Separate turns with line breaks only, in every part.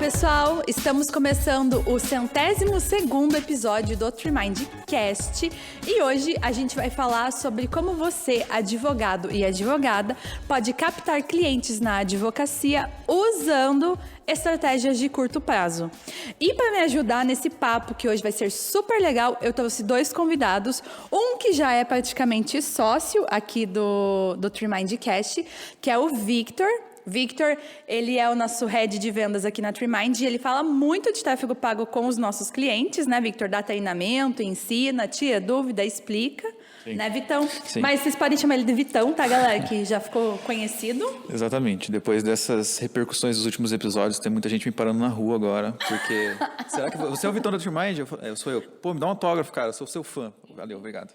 pessoal, estamos começando o 102º episódio do TreeMindCast e hoje a gente vai falar sobre como você, advogado e advogada, pode captar clientes na advocacia usando estratégias de curto prazo. E para me ajudar nesse papo, que hoje vai ser super legal, eu trouxe 2 convidados, um que já é praticamente sócio aqui do TreeMindCast, que é o Victor. Victor, ele é o nosso head de vendas aqui na TreeMind e ele fala muito de tráfego pago com os nossos clientes, né, Victor? Dá treinamento, ensina, tira dúvida, explica, Sim. Né, Vitão? Sim. Mas vocês podem chamar ele de Vitão, tá, galera? Que já ficou conhecido.
Exatamente. Depois dessas repercussões dos últimos episódios, tem muita gente me parando na rua agora, porque... Será que você é o Vitão da TreeMind? Eu sou eu. Pô, me dá um autógrafo, cara, eu sou seu fã. Valeu, obrigado.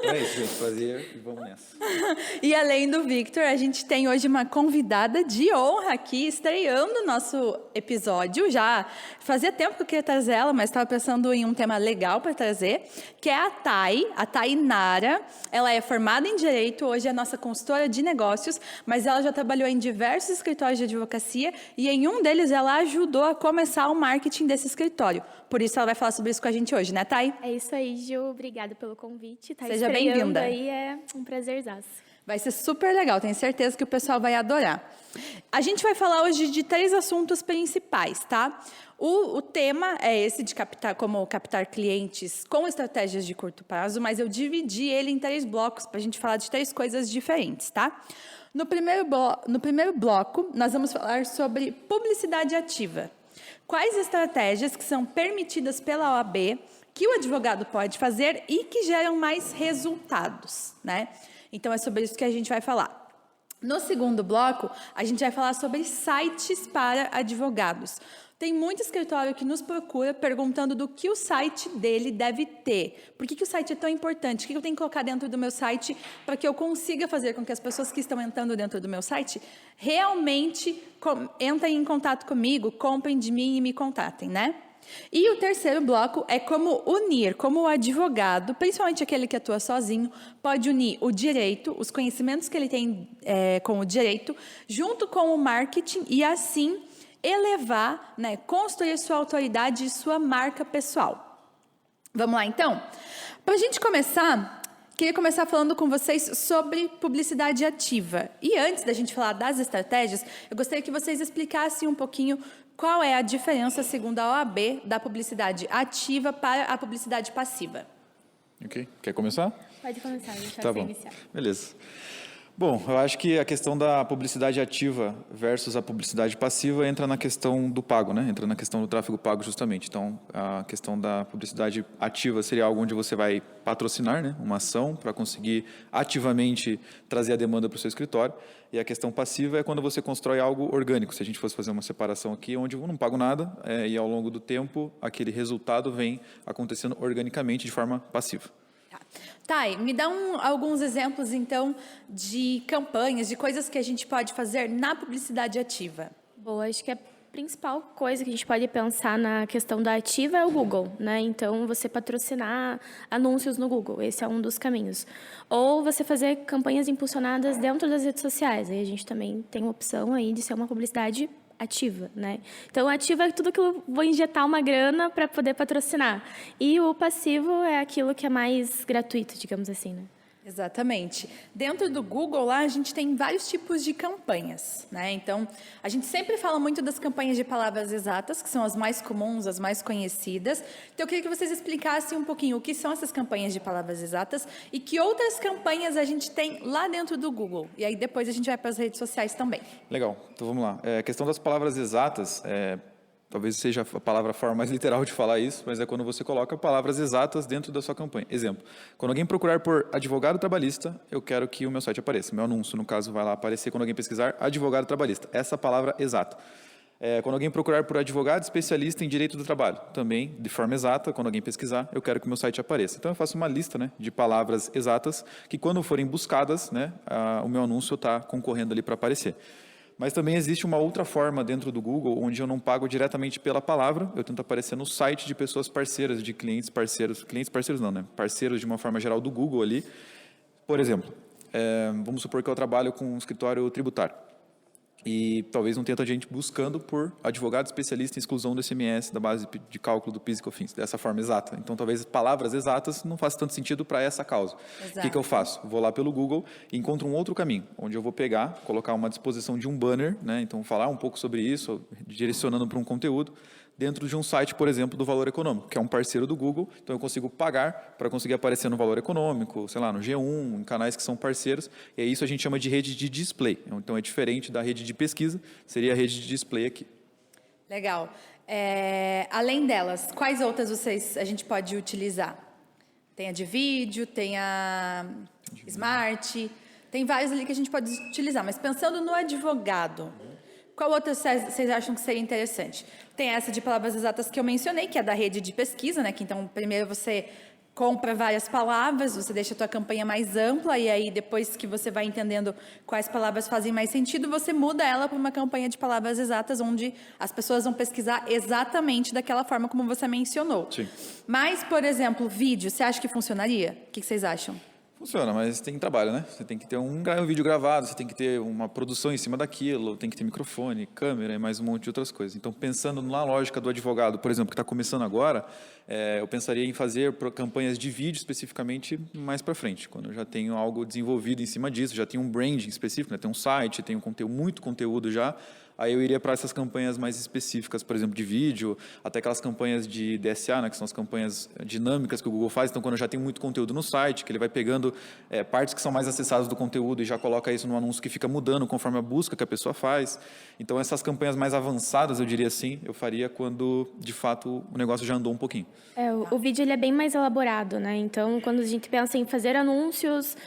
É isso, gente. Prazer e vamos nessa.
E além do Victor, a gente tem hoje uma convidada de honra aqui, estreando o nosso episódio. Já fazia tempo que eu queria trazer ela, mas estava pensando em um tema legal para trazer, que é a Tainara. Ela é formada em Direito, hoje é nossa consultora de negócios, mas ela já trabalhou em diversos escritórios de advocacia e em um deles ela ajudou a começar o marketing desse escritório. Por isso ela vai falar sobre isso com a gente hoje, né, Thay?
É isso aí, Ju. Obrigada pelo convite. Tá
Seja bem-vinda.
Aí é um prazerzaço.
Vai ser super legal, tenho certeza que o pessoal vai adorar. A gente vai falar hoje de 3 assuntos principais, tá? O tema é esse de como captar clientes com estratégias de curto prazo, mas eu dividi ele em 3 blocos para a gente falar de 3 coisas diferentes, tá? No primeiro bloco, nós vamos falar sobre publicidade ativa. Quais estratégias que são permitidas pela OAB que o advogado pode fazer e que geram mais resultados, né? Então, é sobre isso que a gente vai falar. No segundo bloco, a gente vai falar sobre sites para advogados. Tem muito escritório que nos procura perguntando do que o site dele deve ter. Por que o site é tão importante? O que eu tenho que colocar dentro do meu site para que eu consiga fazer com que as pessoas que estão entrando dentro do meu site realmente entrem em contato comigo, comprem de mim e me contatem, né? E o terceiro bloco é como o advogado, principalmente aquele que atua sozinho, pode unir o direito, os conhecimentos que ele tem com o direito, junto com o marketing e assim elevar, né, construir sua autoridade e sua marca pessoal. Vamos lá, então? Para a gente começar, queria começar falando com vocês sobre publicidade ativa. E antes da gente falar das estratégias, eu gostaria que vocês explicassem um pouquinho qual é a diferença, segundo a OAB, da publicidade ativa para a publicidade passiva.
Ok. Quer começar?
Pode começar, deixa
tá
você
bom.
iniciar.
Beleza. Bom, eu acho que a questão da publicidade ativa versus a publicidade passiva entra na questão do pago, né? Entra na questão do tráfego pago, justamente. Então, a questão da publicidade ativa seria algo onde você vai patrocinar, né, uma ação para conseguir ativamente trazer a demanda para o seu escritório. E a questão passiva é quando você constrói algo orgânico. Se a gente fosse fazer uma separação aqui, onde eu não pago nada e ao longo do tempo aquele resultado vem acontecendo organicamente de forma passiva.
Thay, me dá alguns exemplos, então, de campanhas, de coisas que a gente pode fazer na publicidade ativa.
Boa, acho que a principal coisa que a gente pode pensar na questão da ativa é o Google, né? Então, você patrocinar anúncios no Google, esse é um dos caminhos. Ou você fazer campanhas impulsionadas dentro das redes sociais, aí a gente também tem a opção aí de ser uma publicidade ativa, né? Então, ativa é tudo que eu vou injetar uma grana para poder patrocinar. E o passivo é aquilo que é mais gratuito, digamos assim, né?
Exatamente. Dentro do Google, lá, a gente tem vários tipos de campanhas, né? Então, a gente sempre fala muito das campanhas de palavras exatas, que são as mais comuns, as mais conhecidas. Então, eu queria que vocês explicassem um pouquinho o que são essas campanhas de palavras exatas e que outras campanhas a gente tem lá dentro do Google. E aí, depois, a gente vai para as redes sociais também.
Legal. Então, vamos lá. A questão das palavras exatas... Talvez seja a forma mais literal de falar isso, mas é quando você coloca palavras exatas dentro da sua campanha. Exemplo, quando alguém procurar por advogado trabalhista, eu quero que o meu site apareça. Meu anúncio, no caso, vai lá aparecer quando alguém pesquisar advogado trabalhista. Essa palavra exata. Quando alguém procurar por advogado especialista em direito do trabalho, também, de forma exata, quando alguém pesquisar, eu quero que o meu site apareça. Então, eu faço uma lista, né, de palavras exatas que, quando forem buscadas, né, o meu anúncio está concorrendo ali para aparecer. Mas também existe uma outra forma dentro do Google, onde eu não pago diretamente pela palavra, eu tento aparecer no site de pessoas parceiras, de clientes parceiros não, né? Parceiros de uma forma geral do Google ali. Por exemplo, vamos supor que eu trabalho com um escritório tributário. E talvez não tenha tanta gente buscando por advogado especialista em exclusão do ICMS da base de cálculo do PIS e COFINS, dessa forma exata. Então, talvez palavras exatas não façam tanto sentido para essa causa.
Exato.
O que eu faço? Vou lá pelo Google e encontro um outro caminho, onde eu vou pegar, colocar uma disposição de um banner, né? Então, falar um pouco sobre isso, direcionando para um conteúdo, dentro de um site, por exemplo, do Valor Econômico, que é um parceiro do Google, então eu consigo pagar para conseguir aparecer no Valor Econômico, sei lá, no G1, em canais que são parceiros, e isso a gente chama de rede de display. Então é diferente da rede de pesquisa, seria a rede de display aqui.
Legal. Além delas, quais outras a gente pode utilizar? Tem a de vídeo, tem a Smart, tem vários ali que a gente pode utilizar, mas pensando no advogado, qual outra vocês acham que seria interessante? Tem essa de palavras exatas que eu mencionei, que é da rede de pesquisa, né? Que então, primeiro você compra várias palavras, você deixa a tua campanha mais ampla e aí depois que você vai entendendo quais palavras fazem mais sentido, você muda ela para uma campanha de palavras exatas, onde as pessoas vão pesquisar exatamente daquela forma como você mencionou.
Sim.
Mas, por exemplo, vídeo, você acha que funcionaria? O que vocês acham?
Funciona, mas tem trabalho, né? Você tem que ter um vídeo gravado, você tem que ter uma produção em cima daquilo, tem que ter microfone, câmera e mais um monte de outras coisas. Então, pensando na lógica do advogado, por exemplo, que está começando agora, eu pensaria em fazer campanhas de vídeo especificamente mais para frente, quando eu já tenho algo desenvolvido em cima disso, já tenho um branding específico, né? Tem um site, tenho muito conteúdo já. Aí eu iria para essas campanhas mais específicas, por exemplo, de vídeo, até aquelas campanhas de DSA, né, que são as campanhas dinâmicas que o Google faz. Então, quando eu já tenho muito conteúdo no site, que ele vai pegando partes que são mais acessadas do conteúdo e já coloca isso no anúncio que fica mudando conforme a busca que a pessoa faz. Então, essas campanhas mais avançadas, eu diria assim, eu faria quando, de fato, o negócio já andou um pouquinho.
O vídeo ele é bem mais elaborado, né? Então, quando a gente pensa em fazer anúncios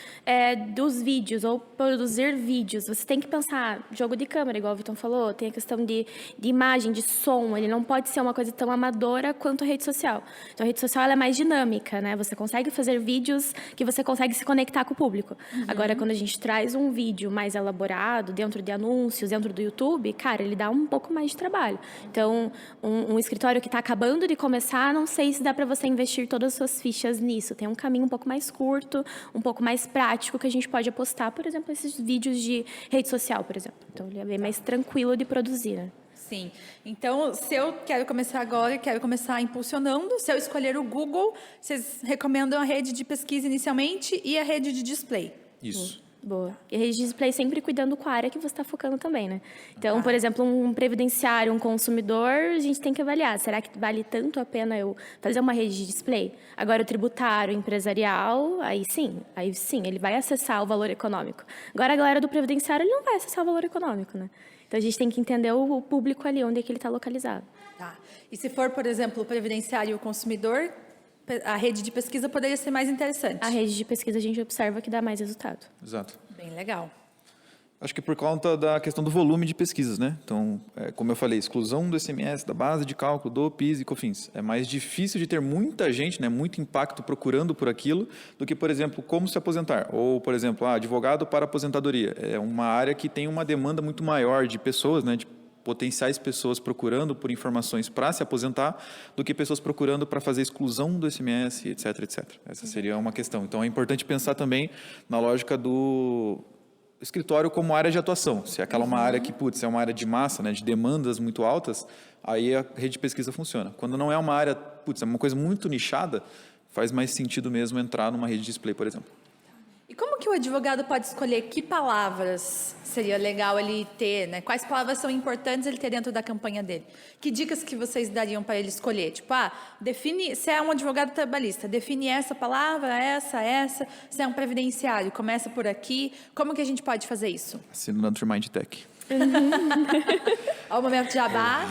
dos vídeos ou produzir vídeos, você tem que pensar jogo de câmera, igual o Vitor falou, tem a questão de imagem, de som, ele não pode ser uma coisa tão amadora quanto a rede social. Então, a rede social ela é mais dinâmica, né? Você consegue fazer vídeos que você consegue se conectar com o público. Uhum. Agora, quando a gente traz um vídeo mais elaborado, dentro de anúncios, dentro do YouTube, cara, ele dá um pouco mais de trabalho. Então, um escritório que está acabando de começar, não sei se dá para você investir todas as suas fichas nisso. Tem um caminho um pouco mais curto, um pouco mais prático que a gente pode apostar, por exemplo, esses vídeos de rede social, por exemplo. Então, ele é bem mais tranquilo de produzir, né?
Sim. Então, se eu quero começar agora, quero começar impulsionando, se eu escolher o Google, vocês recomendam a rede de pesquisa inicialmente e a rede de display?
Isso.
Boa. E a rede de display sempre cuidando com a área que você está focando também, né? Então, por exemplo, um previdenciário, um consumidor, a gente tem que avaliar. Será que vale tanto a pena eu fazer uma rede de display? Agora, o tributário, empresarial, aí sim, ele vai acessar o valor econômico. Agora, a galera do previdenciário, ele não vai acessar o valor econômico, né? Então, a gente tem que entender o público ali, onde é que ele está localizado.
Tá. E se for, por exemplo, o previdenciário e o consumidor, a rede de pesquisa poderia ser mais interessante?
A rede de pesquisa a gente observa que dá mais resultado.
Exato.
Bem legal.
Acho que por conta da questão do volume de pesquisas, né? Então, como eu falei, exclusão do ICMS, da base de cálculo do PIS e COFINS. É mais difícil de ter muita gente, né, muito impacto procurando por aquilo, do que, por exemplo, como se aposentar. Ou, por exemplo, advogado para aposentadoria. É uma área que tem uma demanda muito maior de pessoas, né, de potenciais pessoas procurando por informações para se aposentar, do que pessoas procurando para fazer exclusão do ICMS, etc, etc. Essa seria uma questão. Então, é importante pensar também na lógica do escritório como área de atuação. Se aquela é uma área que, é uma área de massa, né, de demandas muito altas, aí a rede de pesquisa funciona. Quando não é uma área, é uma coisa muito nichada, faz mais sentido mesmo entrar numa rede de display, por exemplo.
E como que o advogado pode escolher que palavras seria legal ele ter, né? Quais palavras são importantes ele ter dentro da campanha dele? Que dicas que vocês dariam para ele escolher? Tipo, define, se é um advogado trabalhista, define essa palavra, essa. Se é um previdenciário, começa por aqui. Como que a gente pode fazer isso?
Assina no Naturmind Tech.
Ao momento de jabá.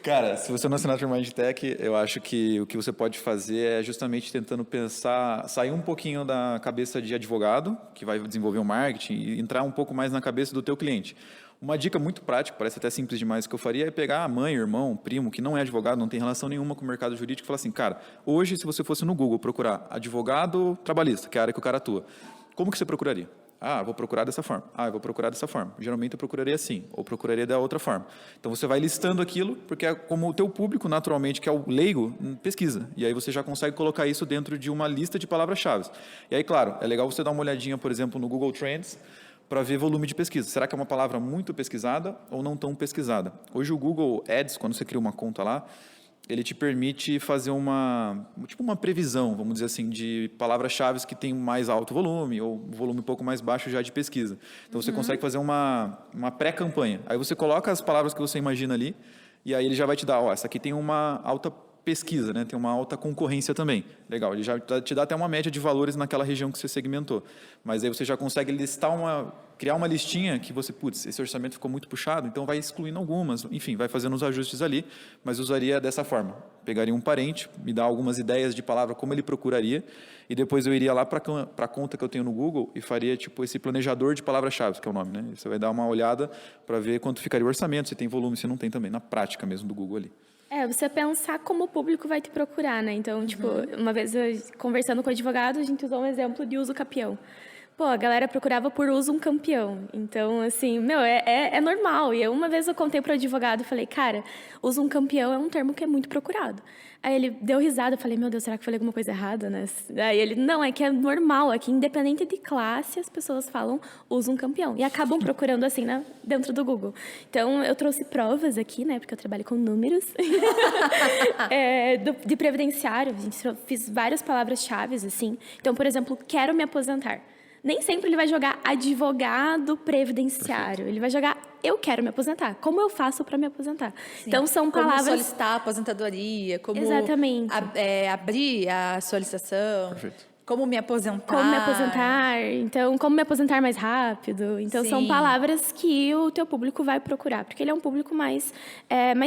Cara, se você não assinar Naturmind Tech, eu acho que o que você pode fazer é justamente tentando pensar, sair um pouquinho da cabeça de advogado, que vai desenvolver o marketing, e entrar um pouco mais na cabeça do teu cliente. Uma dica muito prática, parece até simples demais, que eu faria é pegar a mãe, irmão, primo, que não é advogado, não tem relação nenhuma com o mercado jurídico, e falar assim, cara, hoje, se você fosse no Google procurar advogado trabalhista, que é a área que o cara atua, como que você procuraria? Vou procurar dessa forma. Eu vou procurar dessa forma. Geralmente eu procuraria assim, ou procuraria da outra forma. Então você vai listando aquilo, porque é como o teu público, naturalmente, que é o leigo, pesquisa. E aí você já consegue colocar isso dentro de uma lista de palavras-chave. E aí, claro, é legal você dar uma olhadinha, por exemplo, no Google Trends, para ver volume de pesquisa. Será que é uma palavra muito pesquisada ou não tão pesquisada? Hoje o Google Ads, quando você cria uma conta lá, ele te permite fazer uma previsão, vamos dizer assim, de palavras-chave que tem mais alto volume ou volume um pouco mais baixo já de pesquisa. Então, você consegue fazer uma pré-campanha. Aí você coloca as palavras que você imagina ali e aí ele já vai te dar, essa aqui tem uma alta pesquisa, né? Tem uma alta concorrência também. Legal, ele já te dá até uma média de valores naquela região que você segmentou. Mas aí você já consegue criar uma listinha que você, esse orçamento ficou muito puxado, então vai excluindo algumas, enfim, vai fazendo os ajustes ali, mas usaria dessa forma. Pegaria um parente, me dá algumas ideias de palavra, como ele procuraria, e depois eu iria lá para a conta que eu tenho no Google e faria esse planejador de palavras-chave, que é o nome, né? Você vai dar uma olhada para ver quanto ficaria o orçamento, se tem volume, se não tem também, na prática mesmo do Google ali.
Você pensar como o público vai te procurar, né? Então, uma vez conversando com o advogado, a gente usou um exemplo de uso capião. A galera procurava por uso um campeão. Então, assim, é normal. E uma vez eu contei para o advogado e falei, cara, uso um campeão é um termo que é muito procurado. Aí ele deu risada, eu falei, meu Deus, será que eu falei alguma coisa errada, né? Aí ele, não, é que é normal, é que independente de classe, as pessoas falam, usa um campeão. E acabam procurando assim, né, dentro do Google. Então, eu trouxe provas aqui, né, porque eu trabalho com números, de previdenciário. A gente fiz várias palavras-chave, assim. Então, por exemplo, quero me aposentar. Nem sempre ele vai jogar advogado previdenciário. Ele vai jogar eu quero me aposentar. Como eu faço para me aposentar? Sim. Então, são palavras...
Como solicitar a aposentadoria, como
Exatamente.
Abrir a solicitação.
Perfeito.
Como me aposentar.
Como me aposentar. Então, como me aposentar mais rápido. Então,
Sim.
São palavras que o teu público vai procurar. Porque ele é um público mais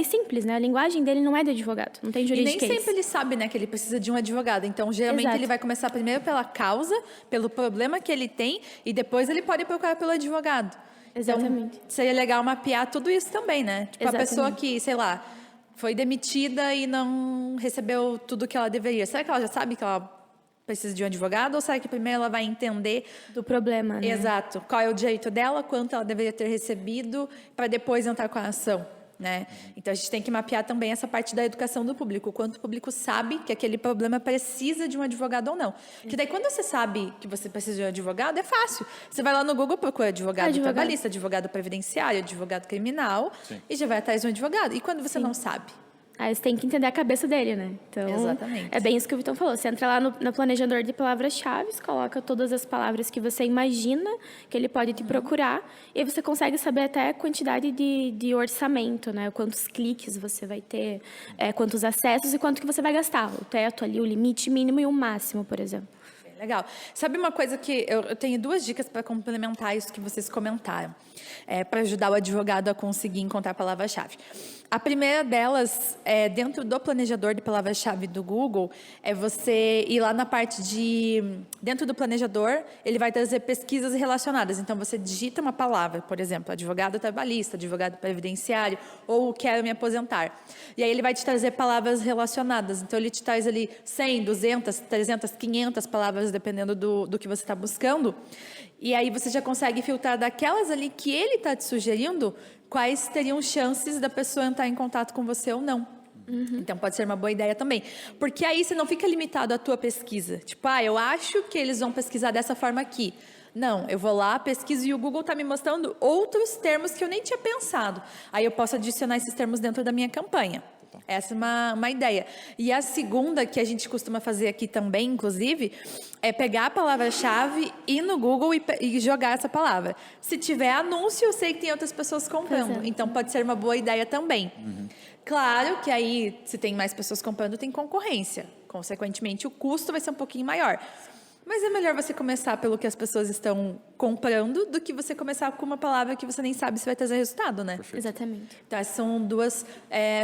simples, né? A linguagem dele não é de advogado. Não tem juridiquês.
E nem sempre ele sabe, né, que ele precisa de um advogado. Então, geralmente,
Exato.
ele vai começar primeiro pela causa, pelo problema que ele tem, e depois ele pode procurar pelo advogado.
Exatamente.
Então, seria legal mapear tudo isso também, né? Tipo,
Exatamente.
a pessoa que, sei lá, foi demitida e não recebeu tudo que ela deveria. Será que ela já sabe que ela precisa de um advogado, ou será que primeiro ela vai entender
do problema, né?
Exato. Qual é o direito dela, quanto ela deveria ter recebido, para depois entrar com a ação, né? Então, a gente tem que mapear também essa parte da educação do público, o quanto o público sabe que aquele problema precisa de um advogado ou não. Porque daí, quando você sabe que você precisa de um advogado, é fácil. Você vai lá no Google, procura advogado trabalhista, advogado previdenciário, advogado criminal,
Sim.
e já vai atrás de um advogado. E quando você não sabe?
Aí você tem que entender a cabeça dele, né? Então,
Exatamente.
É bem isso que o Vitão falou. Você entra lá no planejador de palavras-chave, coloca todas as palavras que você imagina que ele pode te procurar, e aí você consegue saber até a quantidade de orçamento, né? Quantos cliques você vai ter, quantos acessos e quanto que você vai gastar. O teto ali, o limite mínimo e o máximo, por exemplo.
Legal. Sabe uma coisa que eu tenho 2 dicas para complementar isso que vocês comentaram, para ajudar o advogado a conseguir encontrar a palavra-chave. A primeira delas, dentro do planejador de palavra-chave do Google, é você ir lá na parte de... Dentro do planejador, ele vai trazer pesquisas relacionadas. Então, você digita uma palavra, por exemplo, advogado trabalhista, advogado previdenciário, ou quero me aposentar. E aí, ele vai te trazer palavras relacionadas. Então, ele te traz ali 100, 200, 300, 500 palavras, dependendo do que você está buscando. E aí, você já consegue filtrar daquelas ali que ele está te sugerindo quais teriam chances da pessoa entrar em contato com você ou não. Então, pode ser uma boa ideia também. Porque aí você não fica limitado à tua pesquisa. Tipo, eu acho que eles vão pesquisar dessa forma aqui. Não, eu vou lá, pesquiso e o Google está me mostrando outros termos que eu nem tinha pensado. Aí eu posso adicionar esses termos dentro da minha campanha. Essa é uma ideia. E a segunda, que a gente costuma fazer aqui também, inclusive, é pegar a palavra-chave, ir no Google e jogar essa palavra. Se tiver anúncio, eu sei que tem outras pessoas comprando. Então, pode ser uma boa ideia também. Claro que aí, se tem mais pessoas comprando, tem concorrência. Consequentemente, o custo vai ser um pouquinho maior. Mas é melhor você começar pelo que as pessoas estão comprando do que você começar com uma palavra que você nem sabe se vai trazer resultado, né?
Perfeito.
Exatamente.
Então, essas são 2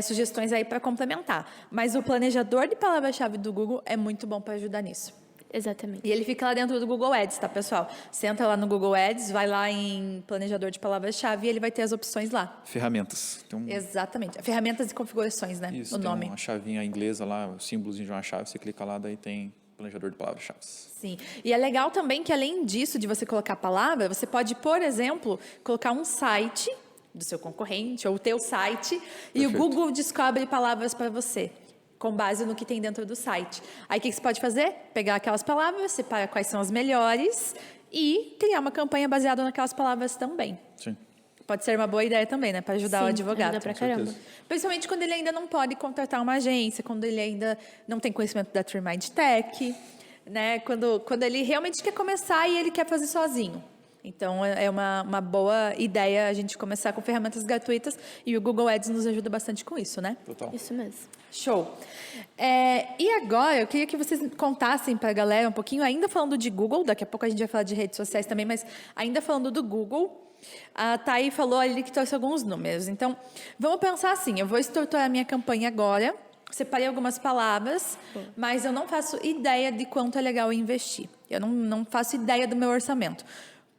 sugestões aí para complementar. Mas o planejador de palavra-chave do Google é muito bom para ajudar nisso.
Exatamente.
E ele fica lá dentro do Google Ads, tá, pessoal? Você entra lá no Google Ads, vai lá em planejador de palavras-chave e ele vai ter as opções lá.
Ferramentas.
Exatamente. Ferramentas e configurações, né?
Isso,
o
tem
nome.
uma chavinha inglesa lá, o símbolozinho de uma chave, você clica lá, daí tem planejador de palavras-chave.
Sim. E é legal também que, além disso, de você colocar a palavra, você pode, por exemplo, colocar um site do seu concorrente ou o teu site e o Google descobre palavras para você, com base no que tem dentro do site. Aí, o que você pode fazer? Pegar aquelas palavras, separar quais são as melhores e criar uma campanha baseada naquelas palavras também.
Sim.
Pode ser uma boa ideia também, né? Para ajudar o advogado.
Ajuda pra caramba.
certeza.
Principalmente quando ele ainda não pode contratar uma agência, quando ele ainda não tem conhecimento da TreeMind Tech, né? Quando ele realmente quer começar e ele quer fazer sozinho. Então, é uma boa ideia a gente começar com ferramentas gratuitas e o Google Ads nos ajuda bastante com isso, né?
Total.
Isso mesmo.
Show. E agora, eu queria que vocês contassem para a galera um pouquinho, ainda falando de Google, daqui a pouco a gente vai falar de redes sociais também, mas ainda falando do Google, a Thay falou ali que trouxe alguns números. Então, vamos pensar assim, eu vou estruturar a minha campanha agora, separei algumas palavras, mas eu não faço ideia de quanto é legal investir. Eu não faço ideia do meu orçamento.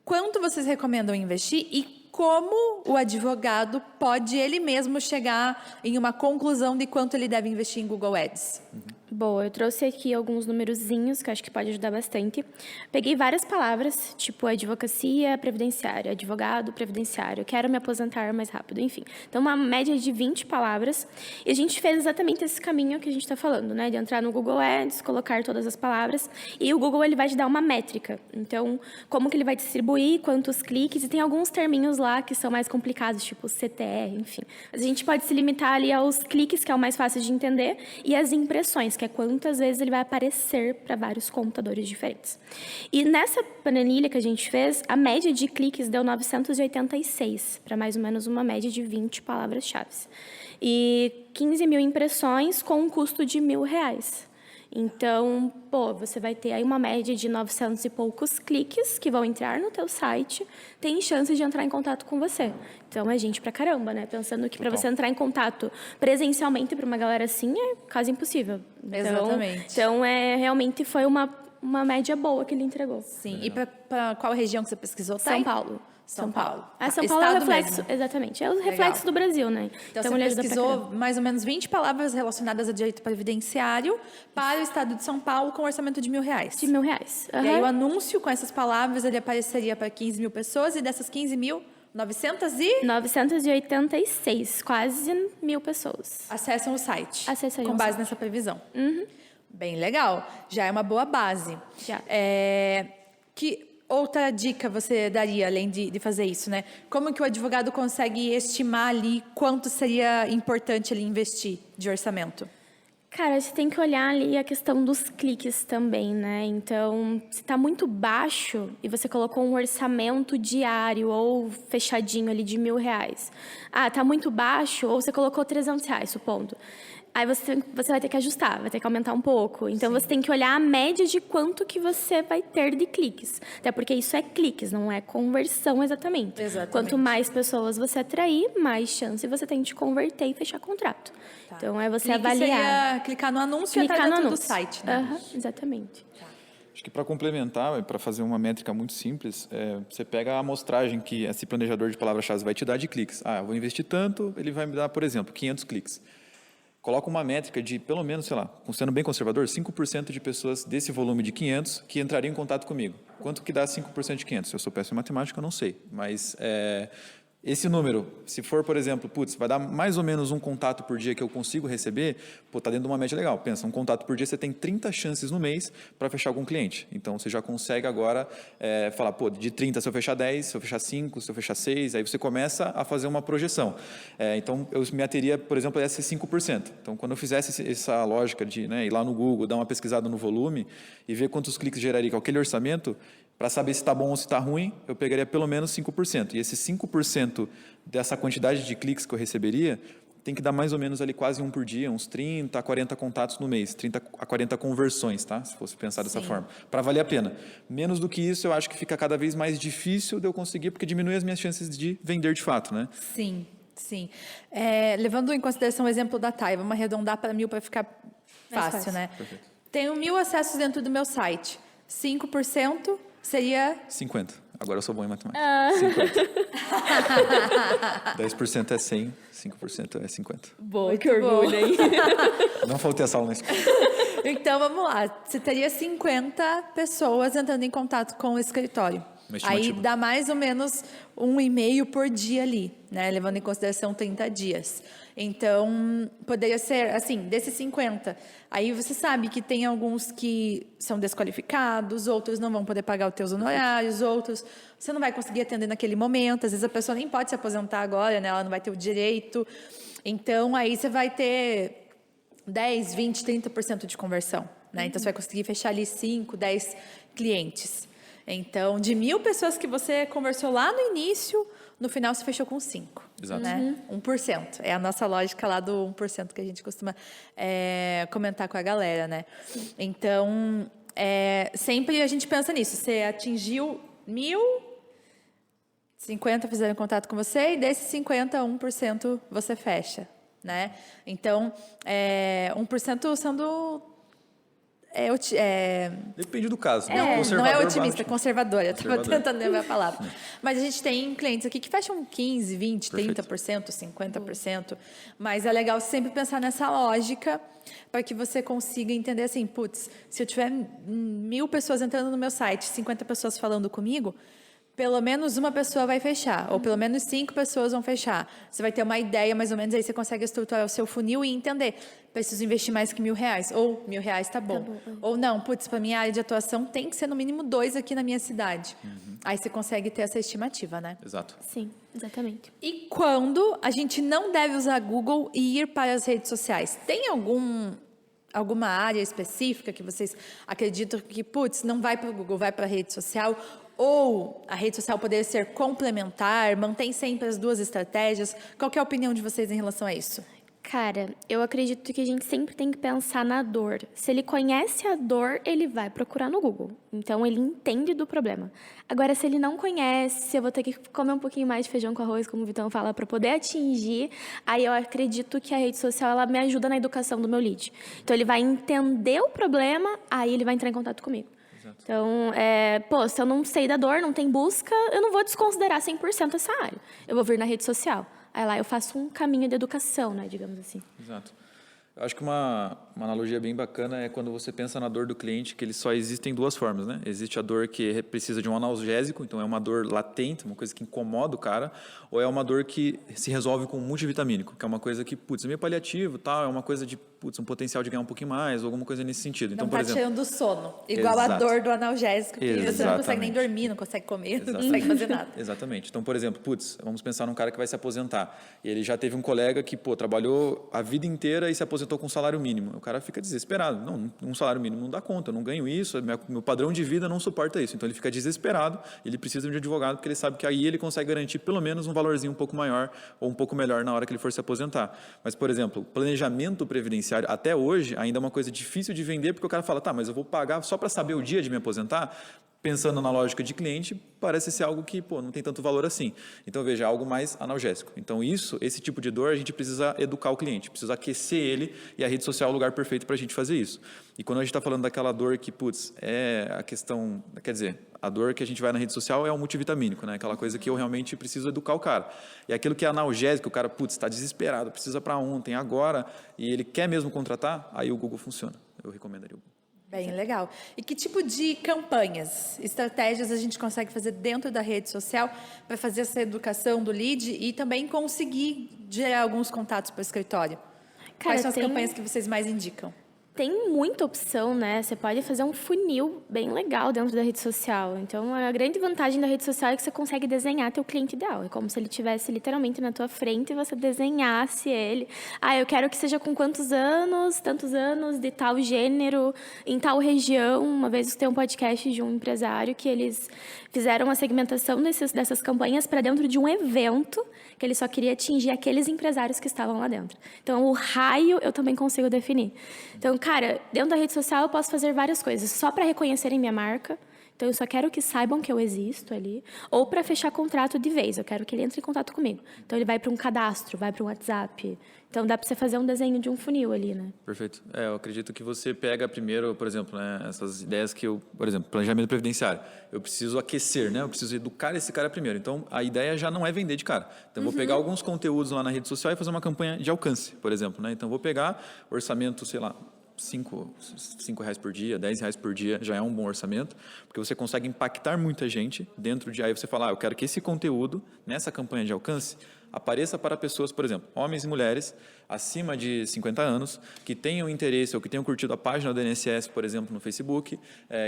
Quanto vocês recomendam investir e como o advogado pode ele mesmo chegar em uma conclusão de quanto ele deve investir em Google Ads?
Boa, eu trouxe aqui alguns numerozinhos que eu acho que pode ajudar bastante. Peguei várias palavras, tipo advocacia previdenciária, advogado previdenciário, quero me aposentar mais rápido, enfim. Então, uma média de 20 palavras. E a gente fez exatamente esse caminho que a gente está falando, né? De entrar no Google Ads, colocar todas as palavras. E o Google ele vai te dar uma métrica. Então, como que ele vai distribuir, quantos cliques. E tem alguns terminhos lá que são mais complicados, tipo CTR, enfim. Mas a gente pode se limitar ali aos cliques, que é o mais fácil de entender, e as impressões, que é quantas vezes ele vai aparecer para vários computadores diferentes. E nessa planilha que a gente fez, a média de cliques deu 986, para mais ou menos uma média de 20 palavras-chave. E 15 mil impressões com um custo de R$1.000. Então, você vai ter aí uma média de 900 e poucos cliques que vão entrar no teu site, tem chance de entrar em contato com você. Então, é gente pra caramba, né? Pensando que para você entrar em contato presencialmente para uma galera assim é quase impossível.
Exatamente.
Então, realmente foi uma média boa que ele entregou.
Sim. E para qual região que você pesquisou?
São Paulo.
São Paulo.
São Paulo é o
Estado
reflexo,
mesmo.
exatamente. É o reflexo do Brasil, né?
Então
ele
você
ajuda pra
pesquisou
caramba.
mais ou menos 20 palavras relacionadas a direito previdenciário para o estado de São Paulo com orçamento de R$1.000.
De R$1.000.
E aí o anúncio com essas palavras ele apareceria para 15 mil pessoas e dessas 15 mil,
986, quase 1.000 pessoas.
acessam o site.
Acessariam
com
o
base
site.
nessa previsão. Bem legal. Já é uma boa base.
Já.
Que outra dica você daria, além de fazer isso, né? Como que o advogado consegue estimar ali quanto seria importante ele investir de orçamento?
Cara, você tem que olhar ali a questão dos cliques também, né? Então, se está muito baixo e você colocou um orçamento diário ou fechadinho ali de R$1.000. Tá muito baixo ou você colocou R$300, supondo. Aí você vai ter que ajustar, vai ter que aumentar um pouco. Então, você tem que olhar a média de quanto que você vai ter de cliques. Até porque isso é cliques, não é conversão exatamente.
Exatamente.
Quanto mais pessoas você atrair, mais chance você tem de converter e fechar contrato.
Tá.
Então, é você
Clique
avaliar.
seria clicar no anúncio e entrar dentro do site, né?
Exatamente.
Acho que para complementar, para fazer uma métrica muito simples, você pega a amostragem que esse planejador de palavras-chave vai te dar de cliques. Eu vou investir tanto, ele vai me dar, por exemplo, 500 cliques. Coloca uma métrica de, pelo menos, sei lá, sendo bem conservador, 5% de pessoas desse volume de 500 que entrariam em contato comigo. Quanto que dá 5% de 500? Se eu sou péssimo em matemática, eu não sei. Mas esse número, se for, por exemplo, vai dar mais ou menos um contato por dia que eu consigo receber, está dentro de uma média legal. Pensa, um contato por dia, você tem 30 chances no mês para fechar algum cliente. Então, você já consegue agora falar, de 30, se eu fechar 10, se eu fechar 5, se eu fechar 6, aí você começa a fazer uma projeção. Então, eu me ateria, por exemplo, a esses 5%. Então, quando eu fizesse essa lógica de ir lá no Google, dar uma pesquisada no volume e ver quantos cliques geraria com aquele orçamento, para saber se está bom ou se está ruim, eu pegaria pelo menos 5%. E esse 5% dessa quantidade de cliques que eu receberia tem que dar mais ou menos ali quase um por dia, uns 30 a 40 contatos no mês, 30 a 40 conversões, tá? Se fosse pensar dessa forma, para valer a pena. Menos do que isso, eu acho que fica cada vez mais difícil de eu conseguir, porque diminui as minhas chances de vender de fato, né?
Sim. Levando em consideração o exemplo da Thay, vamos arredondar para 1.000 para ficar fácil, né?
Perfeito.
Tenho 1.000 acessos dentro do meu site. 5% seria...
50. Agora eu sou bom em matemática. 50. 10% é 100, 5% é 50.
Boa, que orgulho, hein?
Não faltei essa aula na escola.
Então, vamos lá. Você teria 50 pessoas entrando em contato com o escritório.
Uma
Aí
estimativa.
dá mais ou menos 1,5 por dia ali, né? Levando em consideração 30 dias. Então, poderia ser, assim, desses 50. Aí você sabe que tem alguns que são desqualificados, outros não vão poder pagar os teus honorários, outros você não vai conseguir atender naquele momento. Às vezes a pessoa nem pode se aposentar agora, né? Ela não vai ter o direito. Então, aí você vai ter 10, 20, 30% de conversão, né? Então, você vai conseguir fechar ali 5, 10 clientes. Então, de 1.000 pessoas que você conversou lá no início, no final você fechou com 5.
Exato.
Né? 1%. É a nossa lógica lá do 1% que a gente costuma comentar com a galera, né? Então, sempre a gente pensa nisso. Você atingiu 1.000, 50 fizeram contato com você e desses 50, 1% você fecha, né? Então, 1% sendo...
Depende do caso. Né?
não é
Conservador
otimista,
bate.
conservadora. Eu estava
Conservador.
tentando lembrar a palavra. Mas a gente tem clientes aqui que fecham 15%, 20%,
Perfeito.
30%, 50%. Mas é legal sempre pensar nessa lógica para que você consiga entender assim, putz, se eu tiver 1.000 pessoas entrando no meu site, 50 pessoas falando comigo, pelo menos uma pessoa vai fechar, ou pelo menos 5 pessoas vão fechar. Você vai ter uma ideia, mais ou menos, aí você consegue estruturar o seu funil e entender, preciso investir mais que R$1.000, ou R$1.000 tá bom. Ou não, putz, para minha área de atuação tem que ser no mínimo 2 aqui na minha cidade. Aí você consegue ter essa estimativa, né?
Exato.
Sim, exatamente.
E quando a gente não deve usar Google e ir para as redes sociais? Tem alguma área específica que vocês acreditam que, putz, não vai para o Google, vai para a rede social? Ou a rede social poderia ser complementar, mantém sempre as duas estratégias? Qual que é a opinião de vocês em relação a isso?
Cara, eu acredito que a gente sempre tem que pensar na dor. Se ele conhece a dor, ele vai procurar no Google. Então, ele entende do problema. Agora, se ele não conhece, eu vou ter que comer um pouquinho mais de feijão com arroz, como o Vitão fala, para poder atingir. Aí, eu acredito que a rede social, ela me ajuda na educação do meu lead. Então, ele vai entender o problema, aí ele vai entrar em contato comigo. Então, se eu não sei da dor, não tem busca, eu não vou desconsiderar 100% essa área. Eu vou vir na rede social. Aí lá eu faço um caminho de educação, né, digamos assim.
Exato. Eu acho que uma analogia bem bacana é quando você pensa na dor do cliente, que ele só existem duas formas, né? Existe a dor que precisa de um analgésico, então é uma dor latente, uma coisa que incomoda o cara, ou é uma dor que se resolve com um multivitamínico, que é uma coisa que, putz, é meio paliativo, tal, é uma coisa de, putz, um potencial de ganhar um pouquinho mais, ou alguma coisa nesse sentido. Então,
Não
por
tá
exemplo,
tirando o sono, igual a
Exato.
dor do analgésico, que você não consegue nem
Exatamente.
dormir, não consegue comer, não
Exatamente.
consegue fazer nada.
Exatamente. Então, por exemplo, putz, vamos pensar num cara que vai se aposentar. E ele já teve um colega que, trabalhou a vida inteira e se aposentou com um salário mínimo. O cara fica desesperado. Não, um salário mínimo não dá conta, eu não ganho isso, meu padrão de vida não suporta isso. Então, ele fica desesperado, ele precisa de um advogado, porque ele sabe que aí ele consegue garantir pelo menos um valorzinho um pouco maior ou um pouco melhor na hora que ele for se aposentar. Mas, por exemplo, planejamento previdenciário, até hoje, ainda é uma coisa difícil de vender, porque o cara fala, tá, mas eu vou pagar só para saber o dia de me aposentar? Pensando na lógica de cliente, parece ser algo que não tem tanto valor assim. Então, veja, algo mais analgésico. Então, esse tipo de dor, a gente precisa educar o cliente, precisa aquecer ele, e a rede social é o lugar perfeito para a gente fazer isso. E quando a gente está falando daquela dor que, é a questão, quer dizer, a dor que a gente vai na rede social é o multivitamínico, né? Aquela coisa que eu realmente preciso educar o cara. E aquilo que é analgésico, o cara, está desesperado, precisa para ontem, agora, e ele quer mesmo contratar, aí o Google funciona. Eu recomendaria o Google.
Bem legal. E que tipo de campanhas, estratégias a gente consegue fazer dentro da rede social para fazer essa educação do lead e também conseguir gerar alguns contatos para o escritório? Quais são as campanhas que vocês mais indicam?
Tem muita opção, né? Você pode fazer um funil bem legal dentro da rede social. Então, a grande vantagem da rede social é que você consegue desenhar teu cliente ideal. É como se ele estivesse literalmente na tua frente e você desenhasse ele. Eu quero que seja com quantos anos, tantos anos, de tal gênero, em tal região. Uma vez eu tenho um podcast de um empresário que eles fizeram uma segmentação dessas campanhas para dentro de um evento que ele só queria atingir aqueles empresários que estavam lá dentro. Então, o raio eu também consigo definir. Então, cara, dentro da rede social eu posso fazer várias coisas. Só para reconhecerem minha marca. Então, eu só quero que saibam que eu existo ali. Ou para fechar contrato de vez. Eu quero que ele entre em contato comigo. Então, ele vai para um cadastro, vai para um WhatsApp. Então, dá para você fazer um desenho de um funil ali, né?
Perfeito. Eu acredito que você pega primeiro, por exemplo, né, essas ideias que por exemplo, planejamento previdenciário. Eu preciso aquecer, né? Eu preciso educar esse cara primeiro. Então, a ideia já não é vender de cara. Então, eu vou pegar alguns conteúdos lá na rede social e fazer uma campanha de alcance, por exemplo, né? Então, vou pegar orçamento, sei lá, R$5 por dia, R$10 por dia já é um bom orçamento, porque você consegue impactar muita gente dentro de... Aí você fala, eu quero que esse conteúdo, nessa campanha de alcance, apareça para pessoas, por exemplo, homens e mulheres acima de 50 anos, que tenham interesse ou que tenham curtido a página do INSS, por exemplo, no Facebook,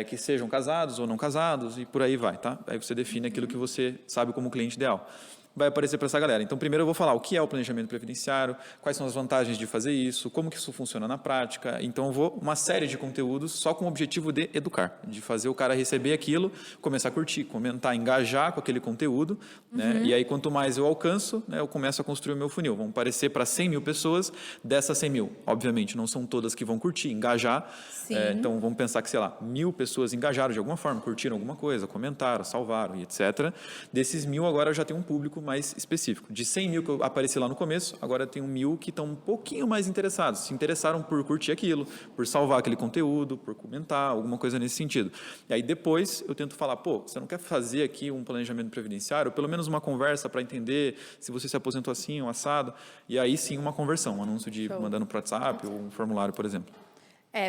que sejam casados ou não casados e por aí vai, tá? Aí você define aquilo que você sabe como cliente ideal. Vai aparecer para essa galera. Então, primeiro eu vou falar o que é o planejamento previdenciário, quais são as vantagens de fazer isso, como que isso funciona na prática. Então, eu vou uma série de conteúdos só com o objetivo de educar, de fazer o cara receber aquilo, começar a curtir, comentar, engajar com aquele conteúdo, né? E aí, quanto mais eu alcanço, né, eu começo a construir o meu funil. Vão aparecer para 100 mil pessoas, dessas 100 mil, obviamente, não são todas que vão curtir, engajar. Então, vamos pensar que, sei lá, 1.000 pessoas engajaram de alguma forma, curtiram alguma coisa, comentaram, salvaram e etc. Desses 1.000, agora eu já tenho um público mais específico. De 100 mil que eu apareci lá no começo, agora eu tenho 1.000 que estão um pouquinho mais interessados, se interessaram por curtir aquilo, por salvar aquele conteúdo, por comentar, alguma coisa nesse sentido. E aí depois eu tento falar, você não quer fazer aqui um planejamento previdenciário, ou pelo menos uma conversa para entender se você se aposentou assim ou assado, e aí sim uma conversão, um anúncio de mandando para o WhatsApp ou um formulário, por exemplo.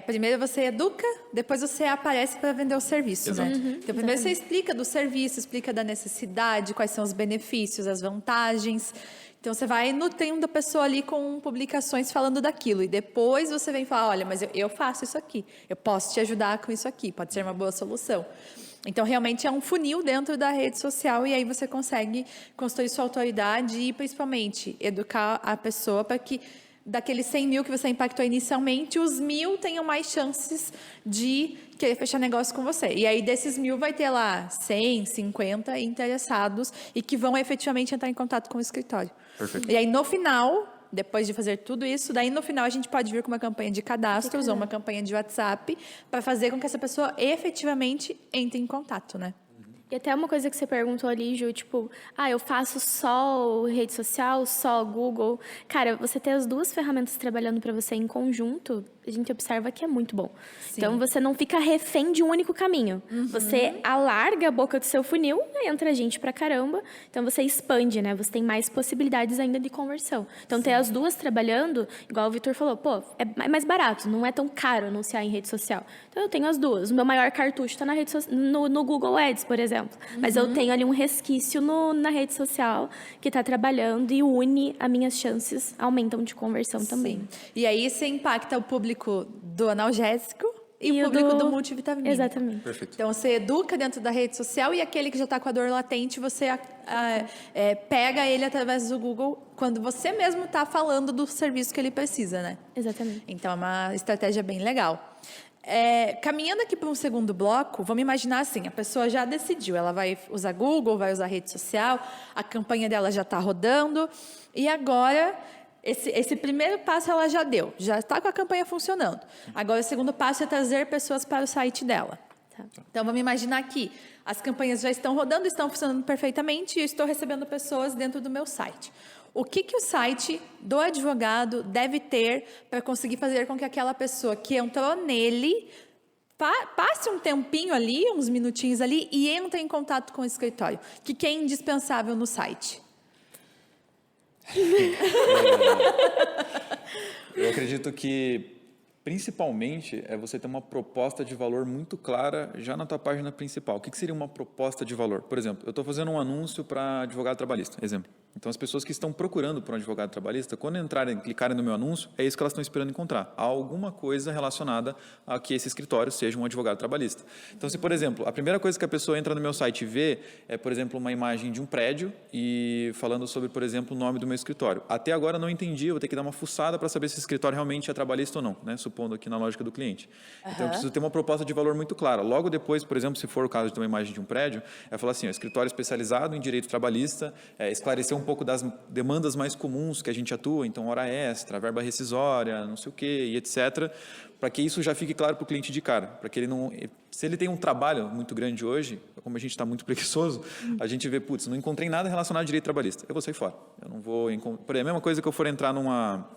Primeiro você educa, depois você aparece para vender o serviço, né? Então, primeiro você explica do serviço, explica da necessidade, quais são os benefícios, as vantagens. Então, você vai nutrindo a pessoa ali com publicações falando daquilo. E depois você vem falar, olha, mas eu faço isso aqui. Eu posso te ajudar com isso aqui. Pode ser uma boa solução. Então, realmente é um funil dentro da rede social e aí você consegue construir sua autoridade e, principalmente, educar a pessoa para que daqueles 100 mil que você impactou inicialmente, os 1.000 tenham mais chances de querer fechar negócio com você. E aí, desses 1.000, vai ter lá 100, 50 interessados e que vão efetivamente entrar em contato com o escritório.
Perfeito.
E aí, no final, depois de fazer tudo isso, daí no final a gente pode vir com uma campanha de cadastros ou uma campanha de WhatsApp para fazer com que essa pessoa efetivamente entre em contato, né?
E até uma coisa que você perguntou ali, Ju, tipo, eu faço só rede social, só Google. Cara, você ter as duas ferramentas trabalhando para você em conjunto, a gente observa que é muito bom. Sim. Então, você não fica refém de um único caminho. Você alarga a boca do seu funil, entra gente pra caramba. Então, você expande, né? Você tem mais possibilidades ainda de conversão. Então, ter as duas trabalhando, igual o Vitor falou, é mais barato, não é tão caro anunciar em rede social. Então, eu tenho as duas. O meu maior cartucho está no Google Ads, por exemplo. Mas eu tenho ali um resquício na rede social que está trabalhando e une as minhas chances, aumentam de conversão também.
E aí você impacta o público do analgésico e o público do multivitamínico.
Exatamente.
Perfeito.
Então, você educa dentro da rede social e aquele que já está com a dor latente, você pega ele através do Google quando você mesmo está falando do serviço que ele precisa, né?
Exatamente.
Então, é uma estratégia bem legal. Caminhando aqui para um segundo bloco, vamos imaginar assim, a pessoa já decidiu, ela vai usar Google, vai usar rede social, a campanha dela já está rodando, e agora, esse primeiro passo ela já deu, já está com a campanha funcionando. Agora, o segundo passo é trazer pessoas para o site dela.
Tá.
Então, vamos imaginar que as campanhas já estão rodando, estão funcionando perfeitamente, e eu estou recebendo pessoas dentro do meu site. O que o site do advogado deve ter para conseguir fazer com que aquela pessoa que entrou nele passe um tempinho ali, uns minutinhos ali, e entre em contato com o escritório? O que é indispensável no site?
Eu acredito que, principalmente, é você ter uma proposta de valor muito clara já na tua página principal. O que seria uma proposta de valor? Por exemplo, eu estou fazendo um anúncio para advogado trabalhista, exemplo. Então, as pessoas que estão procurando por um advogado trabalhista, quando clicarem no meu anúncio, é isso que elas estão esperando encontrar. Há alguma coisa relacionada a que esse escritório seja um advogado trabalhista. Então, se, por exemplo, a primeira coisa que a pessoa entra no meu site e vê é, por exemplo, uma imagem de um prédio e falando sobre, por exemplo, o nome do meu escritório. Até agora não entendi, eu vou ter que dar uma fuçada para saber se esse escritório realmente é trabalhista ou não, né? Supondo aqui na lógica do cliente. Então, eu preciso ter uma proposta de valor muito clara. Logo depois, por exemplo, se for o caso de uma imagem de um prédio, é falar assim, escritório especializado em direito trabalhista, esclarecer um pouco das demandas mais comuns que a gente atua, então hora extra, verba rescisória, não sei o quê, e etc., para que isso já fique claro para o cliente de cara, para que ele não... Se ele tem um trabalho muito grande hoje, como a gente está muito preguiçoso, a gente vê, não encontrei nada relacionado a direito trabalhista, eu vou sair fora. Eu não vou... Por exemplo, a mesma coisa que eu for entrar numa...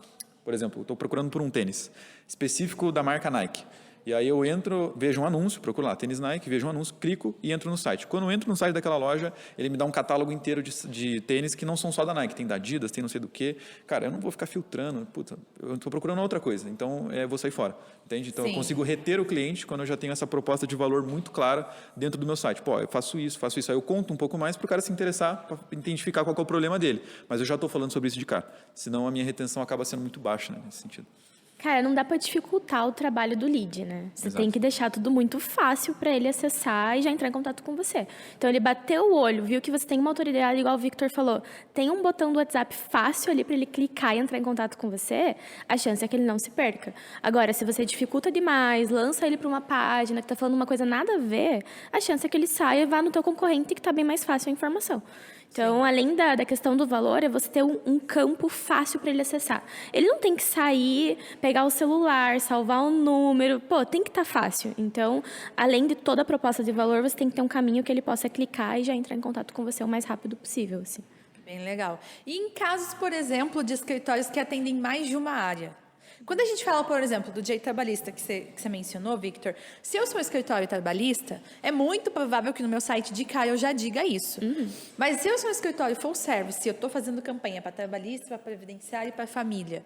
Por exemplo, estou procurando por um tênis específico da marca Nike. E aí eu entro, vejo um anúncio, procuro lá, tênis Nike, vejo um anúncio, clico e entro no site. Quando eu entro no site daquela loja, ele me dá um catálogo inteiro de tênis que não são só da Nike, tem da Adidas, tem não sei do que. Cara, eu não vou ficar filtrando, puta, eu estou procurando outra coisa, então eu vou sair fora, entende? Então eu consigo reter o cliente quando eu já tenho essa proposta de valor muito clara dentro do meu site. Pô, eu faço isso. Aí eu conto um pouco mais para o cara se interessar, para identificar qual que é o problema dele. Mas eu já estou falando sobre isso de cara, senão a minha retenção acaba sendo muito baixa, né, nesse sentido.
Cara, não dá para dificultar o trabalho do lead, né? Você
Exato.
tem que deixar tudo muito fácil para ele acessar e já entrar em contato com você. Então, ele bateu o olho, viu que você tem uma autoridade, igual o Victor falou, tem um botão do WhatsApp fácil ali para ele clicar e entrar em contato com você, a chance é que ele não se perca. Agora, se você dificulta demais, lança ele para uma página que está falando uma coisa nada a ver, a chance é que ele saia e vá no teu concorrente que está bem mais fácil a informação. Então, além da questão do valor, é você ter um campo fácil para ele acessar. Ele não tem que sair, pegar o celular, salvar um número. Pô, tem que estar fácil. Então, além de toda a proposta de valor, você tem que ter um caminho que ele possa clicar e já entrar em contato com você o mais rápido possível, assim.
Bem legal. E em casos, por exemplo, de escritórios que atendem mais de uma área? Quando a gente fala, por exemplo, do direito trabalhista que você mencionou, Victor, se eu sou um escritório trabalhista, é muito provável que no meu site de cara eu já diga isso. Mas se eu sou um escritório full service, se eu estou fazendo campanha para trabalhista, para previdenciário e para família,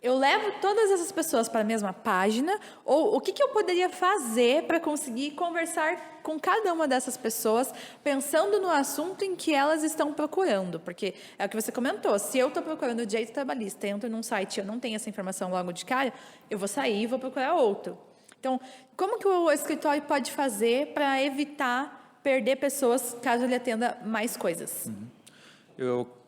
eu levo todas essas pessoas para a mesma página, ou o que eu poderia fazer para conseguir conversar com cada uma dessas pessoas, pensando no assunto em que elas estão procurando? Porque é o que você comentou, se eu estou procurando direito trabalhista, entro num site e eu não tenho essa informação logo de cara, eu vou sair e vou procurar outro. Então, como que o escritório pode fazer para evitar perder pessoas caso ele atenda mais coisas?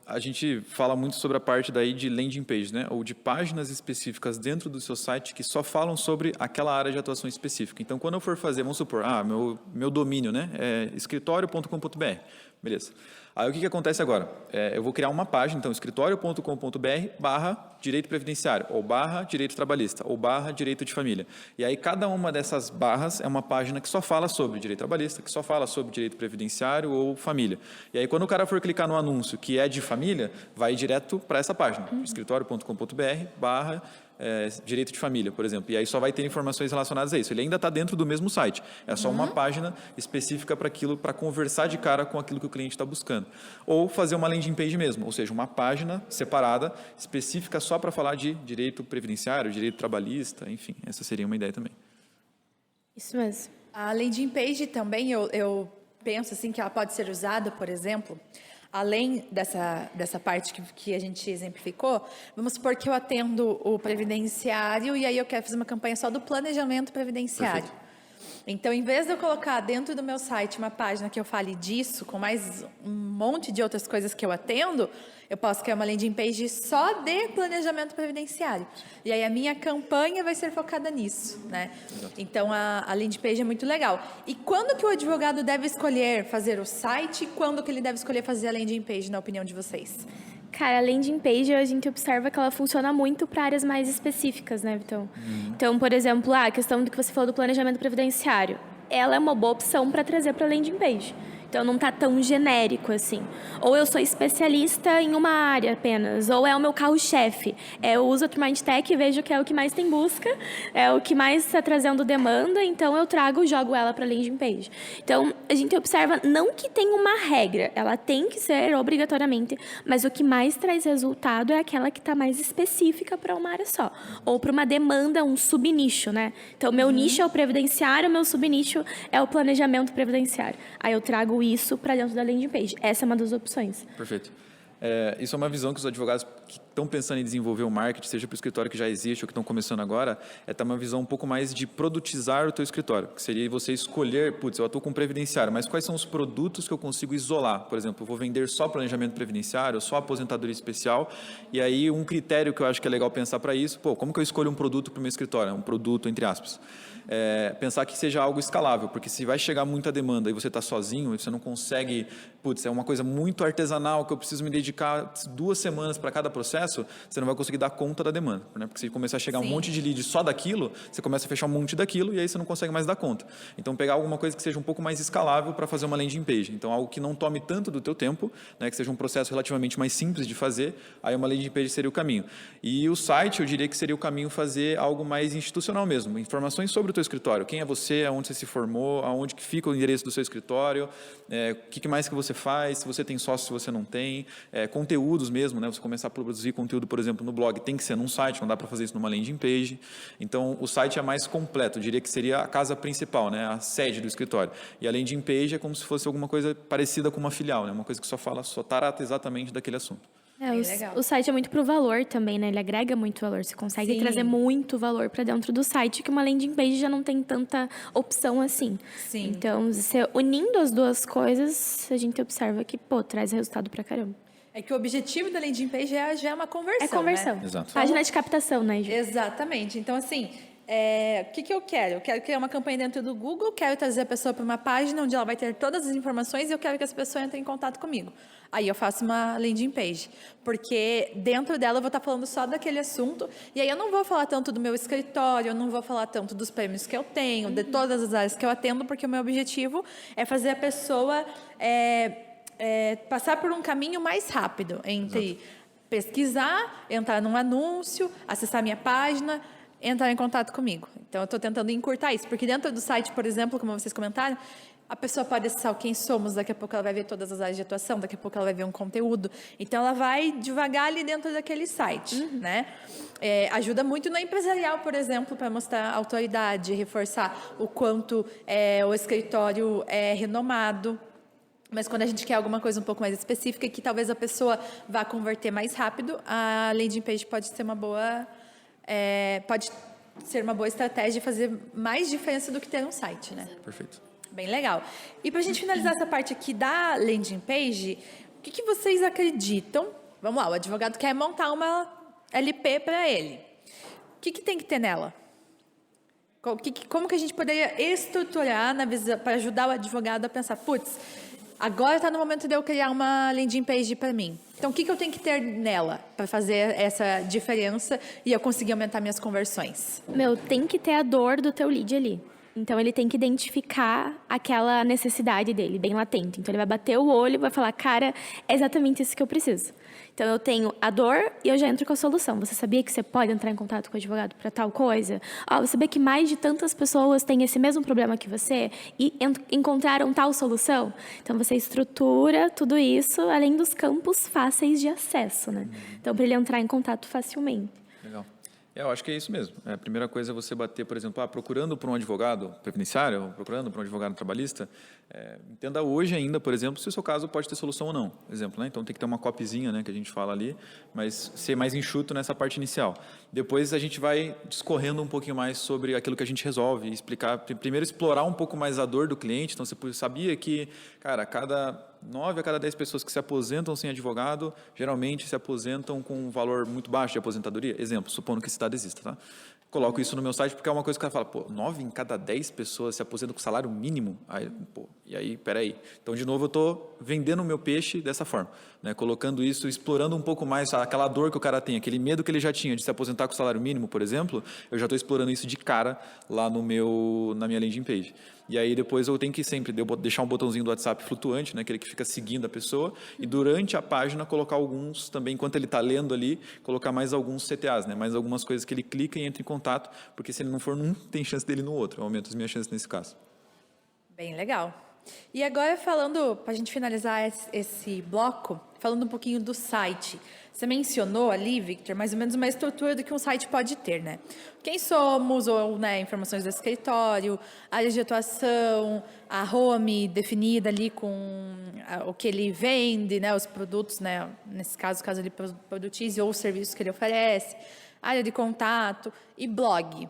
A gente fala muito sobre a parte daí de landing page, né? Ou de páginas específicas dentro do seu site que só falam sobre aquela área de atuação específica. Então, quando eu for fazer, vamos supor, meu domínio, né? É escritório.com.br. Beleza. Aí o que acontece agora? Eu vou criar uma página, então, escritório.com.br/direito previdenciário, ou /direito trabalhista, ou /direito de família. E aí cada uma dessas barras é uma página que só fala sobre direito trabalhista, que só fala sobre direito previdenciário ou família. E aí quando o cara for clicar no anúncio que é de família, vai direto para essa página, escritório.com.br/direito de família, por exemplo. E aí só vai ter informações relacionadas a isso. Ele ainda está dentro do mesmo site. É só uma página específica para aquilo, para conversar de cara com aquilo que o cliente está buscando. Ou fazer uma landing page mesmo, ou seja, uma página separada, específica só para falar de direito previdenciário, direito trabalhista, enfim. Essa seria uma ideia também.
Isso mesmo.
A landing page também, eu penso assim que ela pode ser usada, por exemplo, além dessa parte que a gente exemplificou, vamos supor que eu atendo o previdenciário e aí eu quero fazer uma campanha só do planejamento previdenciário.
Perfeito.
Então, em vez de eu colocar dentro do meu site uma página que eu fale disso, com mais um monte de outras coisas que eu atendo, eu posso criar uma landing page só de planejamento previdenciário. E aí a minha campanha vai ser focada nisso, né? Então, a landing page é muito legal. E quando que o advogado deve escolher fazer o site e quando que ele deve escolher fazer a landing page, na opinião de vocês?
Cara, a landing page, a gente observa que ela funciona muito para áreas mais específicas, né, Vitão? Então, por exemplo, a questão do que você falou do planejamento previdenciário, ela é uma boa opção para trazer para a landing page. Então, não está tão genérico assim. Ou eu sou especialista em uma área apenas, ou é o meu carro-chefe. Eu uso a TrueMindTech e vejo que é o que mais tem busca, é o que mais está trazendo demanda, então eu jogo ela para a landing page. Então, a gente observa, não que tenha uma regra, ela tem que ser obrigatoriamente, mas o que mais traz resultado é aquela que está mais específica para uma área só. Ou para uma demanda, um subnicho, né? Então, meu nicho é o previdenciário, meu subnicho é o planejamento previdenciário. Aí eu trago isso para dentro da landing page. Essa é uma das opções.
Perfeito. Isso é uma visão que os advogados que estão pensando em desenvolver o marketing, seja para o escritório que já existe ou que estão começando agora, ter uma visão um pouco mais de produtizar o teu escritório, que seria você escolher, eu atuo com previdenciário, mas quais são os produtos que eu consigo isolar? Por exemplo, eu vou vender só planejamento previdenciário, só aposentadoria especial, e aí um critério que eu acho que é legal pensar para isso, como que eu escolho um produto para o meu escritório? Um produto, entre aspas. Pensar que seja algo escalável, porque se vai chegar muita demanda e você está sozinho, e você não consegue, é uma coisa muito artesanal que eu preciso me dedicar 2 semanas para cada processo, processo, você não vai conseguir dar conta da demanda, né? Porque se começar a chegar um monte de lead só daquilo, você começa a fechar um monte daquilo e aí você não consegue mais dar conta. Então, pegar alguma coisa que seja um pouco mais escalável para fazer uma landing page. Então, algo que não tome tanto do teu tempo, né? Que seja um processo relativamente mais simples de fazer, aí uma landing page seria o caminho. E o site, eu diria que seria o caminho fazer algo mais institucional mesmo. Informações sobre o teu escritório. Quem é você, aonde você se formou, aonde que fica o endereço do seu escritório, o que mais que você faz, se você tem sócio, se você não tem, conteúdos mesmo, né? Você começar a produzir conteúdo, por exemplo, no blog, tem que ser num site, não dá para fazer isso numa landing page. Então, o site é mais completo, eu diria que seria a casa principal, né? A sede do escritório. E a landing page é como se fosse alguma coisa parecida com uma filial, né? Uma coisa que só trata exatamente daquele assunto.
O site é muito pro valor também, né? Ele agrega muito valor. Você consegue trazer muito valor para dentro do site, que uma landing page já não tem tanta opção assim.
Sim.
Então, você unindo as duas coisas, a gente observa que, traz resultado pra caramba.
É que o objetivo da landing page já é uma conversão,
É conversão.
né?
Exato.
Página de captação, né, Ju?
Exatamente. Então, assim, o que eu quero? Eu quero criar uma campanha dentro do Google, quero trazer a pessoa para uma página onde ela vai ter todas as informações e eu quero que essa pessoa entre em contato comigo. Aí eu faço uma landing page, porque dentro dela eu vou estar falando só daquele assunto, e aí eu não vou falar tanto do meu escritório, eu não vou falar tanto dos prêmios que eu tenho, de todas as áreas que eu atendo, porque o meu objetivo é fazer a pessoa passar por um caminho mais rápido entre pesquisar, entrar num anúncio, acessar minha página, entrar em contato comigo. Então, eu estou tentando encurtar isso, porque dentro do site, por exemplo, como vocês comentaram, a pessoa pode acessar o quem somos, daqui a pouco ela vai ver todas as áreas de atuação, daqui a pouco ela vai ver um conteúdo. Então, ela vai devagar ali dentro daquele site, né? Ajuda muito no empresarial, por exemplo, para mostrar autoridade, reforçar o quanto o escritório é renomado. Mas quando a gente quer alguma coisa um pouco mais específica, que talvez a pessoa vá converter mais rápido, a landing page pode ser uma boa estratégia e fazer mais diferença do que ter um site, né?
Perfeito.
Bem legal. E para a gente finalizar essa parte aqui da landing page, o que vocês acreditam? Vamos lá, o advogado quer montar uma LP para ele. O que tem que ter nela? Como que a gente poderia estruturar para ajudar o advogado a pensar, putz, agora está no momento de eu criar uma landing page para mim. Então, o que eu tenho que ter nela para fazer essa diferença e eu conseguir aumentar minhas conversões?
Tem que ter a dor do teu lead ali. Então, ele tem que identificar aquela necessidade dele, bem latente. Então, ele vai bater o olho e vai falar, cara, é exatamente isso que eu preciso. Então, eu tenho a dor e eu já entro com a solução. Você sabia que você pode entrar em contato com o advogado para tal coisa? Você sabia que mais de tantas pessoas têm esse mesmo problema que você e encontraram tal solução? Então, você estrutura tudo isso, além dos campos fáceis de acesso, né? Então, para ele entrar em contato facilmente.
Legal. Eu acho que é isso mesmo. A primeira coisa é você bater, por exemplo, procurando por um advogado previdenciário, procurando por um advogado trabalhista, entenda hoje ainda, por exemplo, se o seu caso pode ter solução ou não. Exemplo, né? Então tem que ter uma copyzinha, né, que a gente fala ali, mas ser mais enxuto nessa parte inicial. Depois a gente vai discorrendo um pouquinho mais sobre aquilo que a gente resolve, explicar, primeiro explorar um pouco mais a dor do cliente. Então você sabia que, cara, 9 a cada 10 pessoas que se aposentam sem advogado, geralmente se aposentam com um valor muito baixo de aposentadoria. Exemplo, supondo que esse dado exista, tá? Coloco isso no meu site porque é uma coisa que o cara fala, 9 em cada 10 pessoas se aposentam com salário mínimo? E aí, peraí. Então, de novo, eu estou vendendo o meu peixe dessa forma, né? Colocando isso, explorando um pouco mais aquela dor que o cara tem, aquele medo que ele já tinha de se aposentar com salário mínimo, por exemplo, eu já estou explorando isso de cara lá na minha landing page. E aí depois eu tenho que sempre deixar um botãozinho do WhatsApp flutuante, né, aquele que fica seguindo a pessoa, e durante a página colocar alguns também, enquanto ele está lendo ali, colocar mais alguns CTAs, né, mais algumas coisas que ele clica e entra em contato, porque se ele não for num, tem chance dele no outro. Eu aumento as minhas chances nesse caso.
Bem legal. E agora falando, para a gente finalizar esse bloco, falando um pouquinho do site. Você mencionou ali, Victor, mais ou menos uma estrutura do que um site pode ter, né? Quem somos, ou informações do escritório, áreas de atuação, a home definida ali com o que ele vende, né? Os produtos, né? Nesse caso ele produtize ou os serviços que ele oferece, área de contato e blog.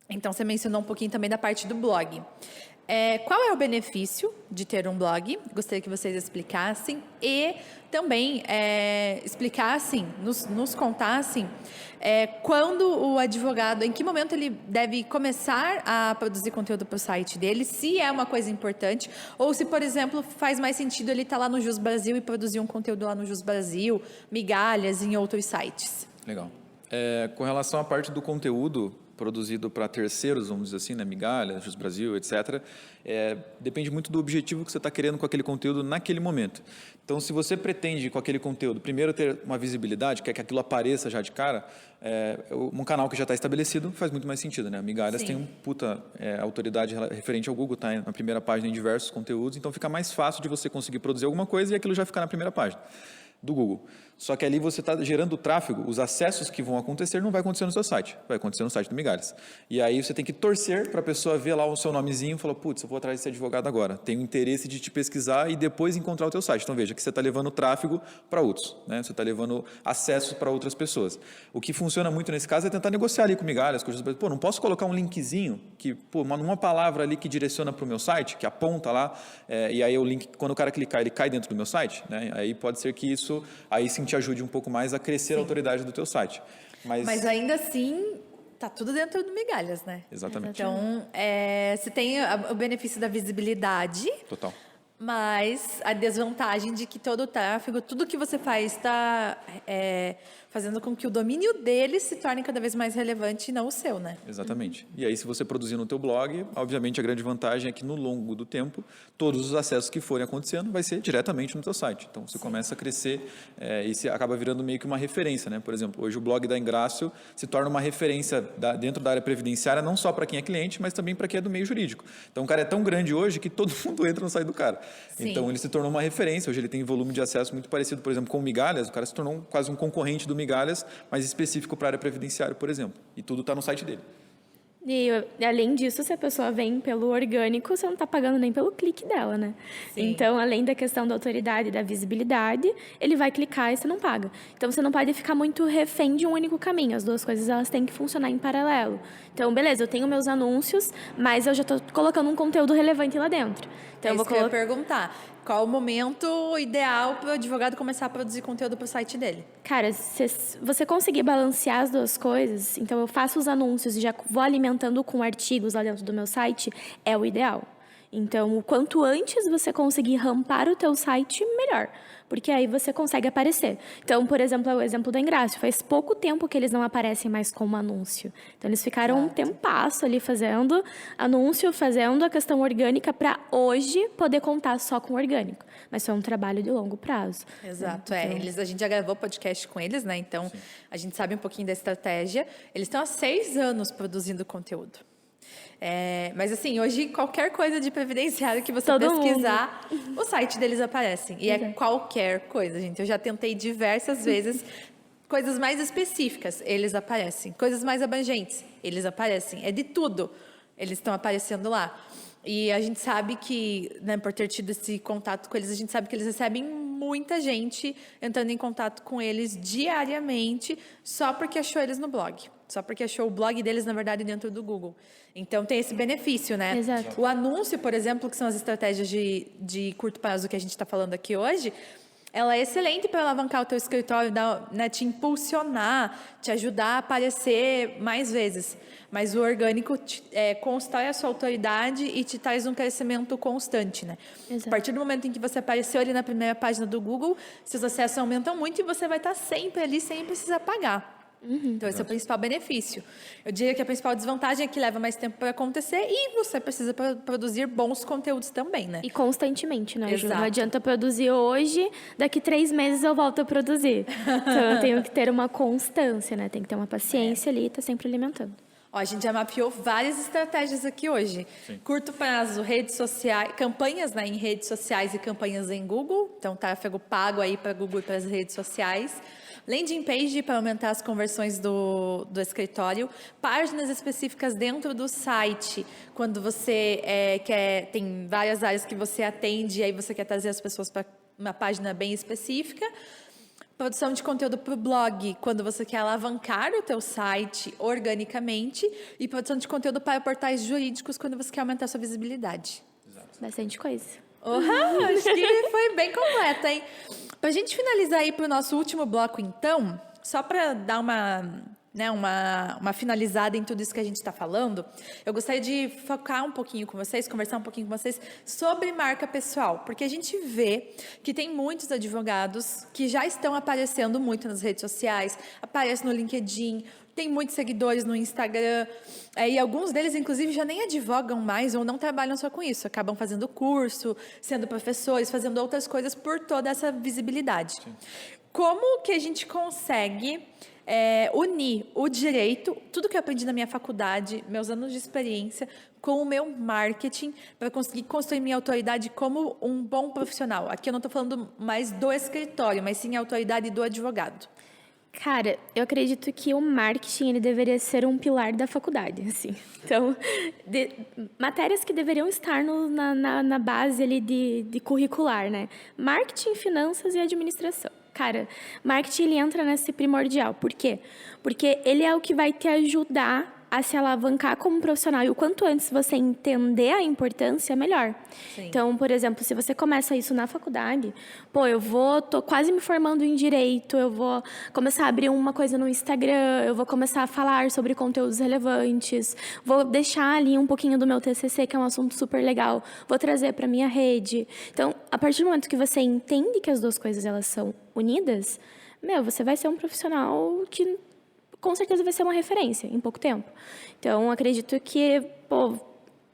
Então, você mencionou um pouquinho também da parte do blog. qual é o benefício de ter um blog? Gostaria que vocês explicassem e também explicassem, nos contassem quando o advogado, em que momento ele deve começar a produzir conteúdo para o site dele, se é uma coisa importante, ou se, por exemplo, faz mais sentido ele estar lá no Jus Brasil e produzir um conteúdo lá no Jus Brasil, migalhas em outros sites.
Legal. Com relação à parte do conteúdo produzido para terceiros, vamos dizer assim, né, migalhas, Jus Brasil, etc., depende muito do objetivo que você está querendo com aquele conteúdo naquele momento. Então, se você pretende com aquele conteúdo, primeiro ter uma visibilidade, quer que aquilo apareça já de cara, um canal que já está estabelecido faz muito mais sentido, né? Migalhas tem puta autoridade referente ao Google, está na primeira página em diversos conteúdos, então fica mais fácil de você conseguir produzir alguma coisa e aquilo já ficar na primeira página do Google. Só que ali você está gerando tráfego, os acessos que vão acontecer não vai acontecer no seu site, vai acontecer no site do Migalhas. E aí você tem que torcer para a pessoa ver lá o seu nomezinho e falar, putz, eu vou atrás desse advogado agora. Tenho interesse de te pesquisar e depois encontrar o teu site. Então veja que você está levando tráfego para outros, né? Você está levando acesso para outras pessoas. O que funciona muito nesse caso é tentar negociar ali com Migalhas, não posso colocar um linkzinho, uma palavra ali que direciona para o meu site, que aponta lá, e aí o link, quando o cara clicar, ele cai dentro do meu site, né? Aí pode ser que isso, aí sim te ajude um pouco mais a crescer a autoridade do teu site.
Mas ainda assim, tá tudo dentro do Migalhas, né?
Exatamente.
Então, você tem o benefício da visibilidade.
Total.
Mas a desvantagem de que todo o tráfego, tudo que você faz está fazendo com que o domínio dele se torne cada vez mais relevante e não o seu, né?
Exatamente. E aí, se você produzir no teu blog, obviamente a grande vantagem é que no longo do tempo, todos os acessos que forem acontecendo vai ser diretamente no teu site. Então, você começa a crescer e você acaba virando meio que uma referência, né? Por exemplo, hoje o blog da Ingrácio se torna uma referência dentro da área previdenciária, não só para quem é cliente, mas também para quem é do meio jurídico. Então, o cara é tão grande hoje que todo mundo entra no site do cara.
Sim.
Então, ele se tornou uma referência. Hoje ele tem volume de acesso muito parecido, por exemplo, com o Migalhas. O cara se tornou quase um concorrente do Migalhas, mas específico para a área previdenciária, por exemplo. E tudo está no site dele.
E, além disso, se a pessoa vem pelo orgânico, você não está pagando nem pelo clique dela, né?
Sim.
Então, além da questão da autoridade e da visibilidade, ele vai clicar e você não paga. Então, você não pode ficar muito refém de um único caminho. As duas coisas, elas têm que funcionar em paralelo. Então, beleza, eu tenho meus anúncios, mas eu já estou colocando um conteúdo relevante lá dentro. Então,
isso que eu ia perguntar. Qual o momento ideal para o advogado começar a produzir conteúdo para o site dele?
Cara, se você conseguir balancear as duas coisas, então eu faço os anúncios e já vou alimentando com artigos lá dentro do meu site, é o ideal. Então, o quanto antes você conseguir rampar o teu site, melhor. Porque aí você consegue aparecer. Então, por exemplo, o exemplo da Ingrácio. Faz pouco tempo que eles não aparecem mais como anúncio. Então, eles ficaram um tempasso ali fazendo anúncio, fazendo a questão orgânica para hoje poder contar só com orgânico. Mas foi um trabalho de longo prazo.
Exato,
né?
Então... a gente já gravou podcast com eles, né? Então, a gente sabe um pouquinho da estratégia. Eles estão há 6 anos produzindo conteúdo. Mas assim, hoje qualquer coisa de previdenciário que você pesquisar, o site deles aparece. E é qualquer coisa, gente. Eu já tentei diversas vezes. Coisas mais específicas, eles aparecem. Coisas mais abrangentes, eles aparecem. É de tudo, eles estão aparecendo lá. E a gente sabe que, né, por ter tido esse contato com eles, a gente sabe que eles recebem muita gente entrando em contato com eles diariamente, só porque achou eles no blog. Só porque achou o blog deles, na verdade, dentro do Google. Então, tem esse benefício, né?
Exato.
O anúncio, por exemplo, que são as estratégias de curto prazo que a gente está falando aqui hoje, ela é excelente para alavancar o teu escritório, né, te impulsionar, te ajudar a aparecer mais vezes. Mas o orgânico constrói a sua autoridade e te traz um crescimento constante, né?
Exato.
A partir do momento em que você apareceu ali na primeira página do Google, seus acessos aumentam muito e você vai estar sempre ali, sem precisar pagar. Então, esse é o principal benefício. Eu diria que a principal desvantagem é que leva mais tempo para acontecer e você precisa produzir bons conteúdos também, né?
E constantemente, né, Ju?
Exato.
Não adianta produzir hoje, daqui 3 meses eu volto a produzir. Então, eu tenho que ter uma constância, né? Tem que ter uma paciência ali e estar sempre alimentando.
Ó, a gente já mapeou várias estratégias aqui hoje.
Sim.
Curto prazo, redes sociais, campanhas, né, em redes sociais e campanhas em Google. Então, tráfego pago aí para Google e para as redes sociais. Landing page para aumentar as conversões do escritório. Páginas específicas dentro do site. Quando você tem várias áreas que você atende e aí você quer trazer as pessoas para uma página bem específica. Produção de conteúdo para o blog, quando você quer alavancar o teu site organicamente. E produção de conteúdo para portais jurídicos, quando você quer aumentar a sua visibilidade.
Bastante coisa.
Acho que foi bem completa, hein? Pra gente finalizar aí pro nosso último bloco, então, só para dar uma finalizada em tudo isso que a gente está falando, eu gostaria de focar um pouquinho com vocês, conversar um pouquinho com vocês sobre marca pessoal, porque a gente vê que tem muitos advogados que já estão aparecendo muito nas redes sociais, aparecem no LinkedIn, tem muitos seguidores no Instagram, e alguns deles, inclusive, já nem advogam mais ou não trabalham só com isso. Acabam fazendo curso, sendo professores, fazendo outras coisas por toda essa visibilidade. Sim. Como que a gente consegue unir o direito, tudo que eu aprendi na minha faculdade, meus anos de experiência, com o meu marketing, para conseguir construir minha autoridade como um bom profissional? Aqui eu não estou falando mais do escritório, mas sim a autoridade do advogado.
Cara, eu acredito que o marketing ele deveria ser um pilar da faculdade, assim. Então, matérias que deveriam estar na base ali de curricular, né? Marketing, finanças e administração. Cara, marketing ele entra nesse primordial. Por quê? Porque ele é o que vai te ajudar a se alavancar como profissional. E o quanto antes você entender a importância, melhor. Sim. Então, por exemplo, se você começa isso na faculdade, tô quase me formando em direito, eu vou começar a abrir uma coisa no Instagram, eu vou começar a falar sobre conteúdos relevantes, vou deixar ali um pouquinho do meu TCC, que é um assunto super legal, vou trazer para minha rede. Então, a partir do momento que você entende que as duas coisas elas são unidas, você vai ser um profissional que com certeza vai ser uma referência em pouco tempo. Então, acredito que,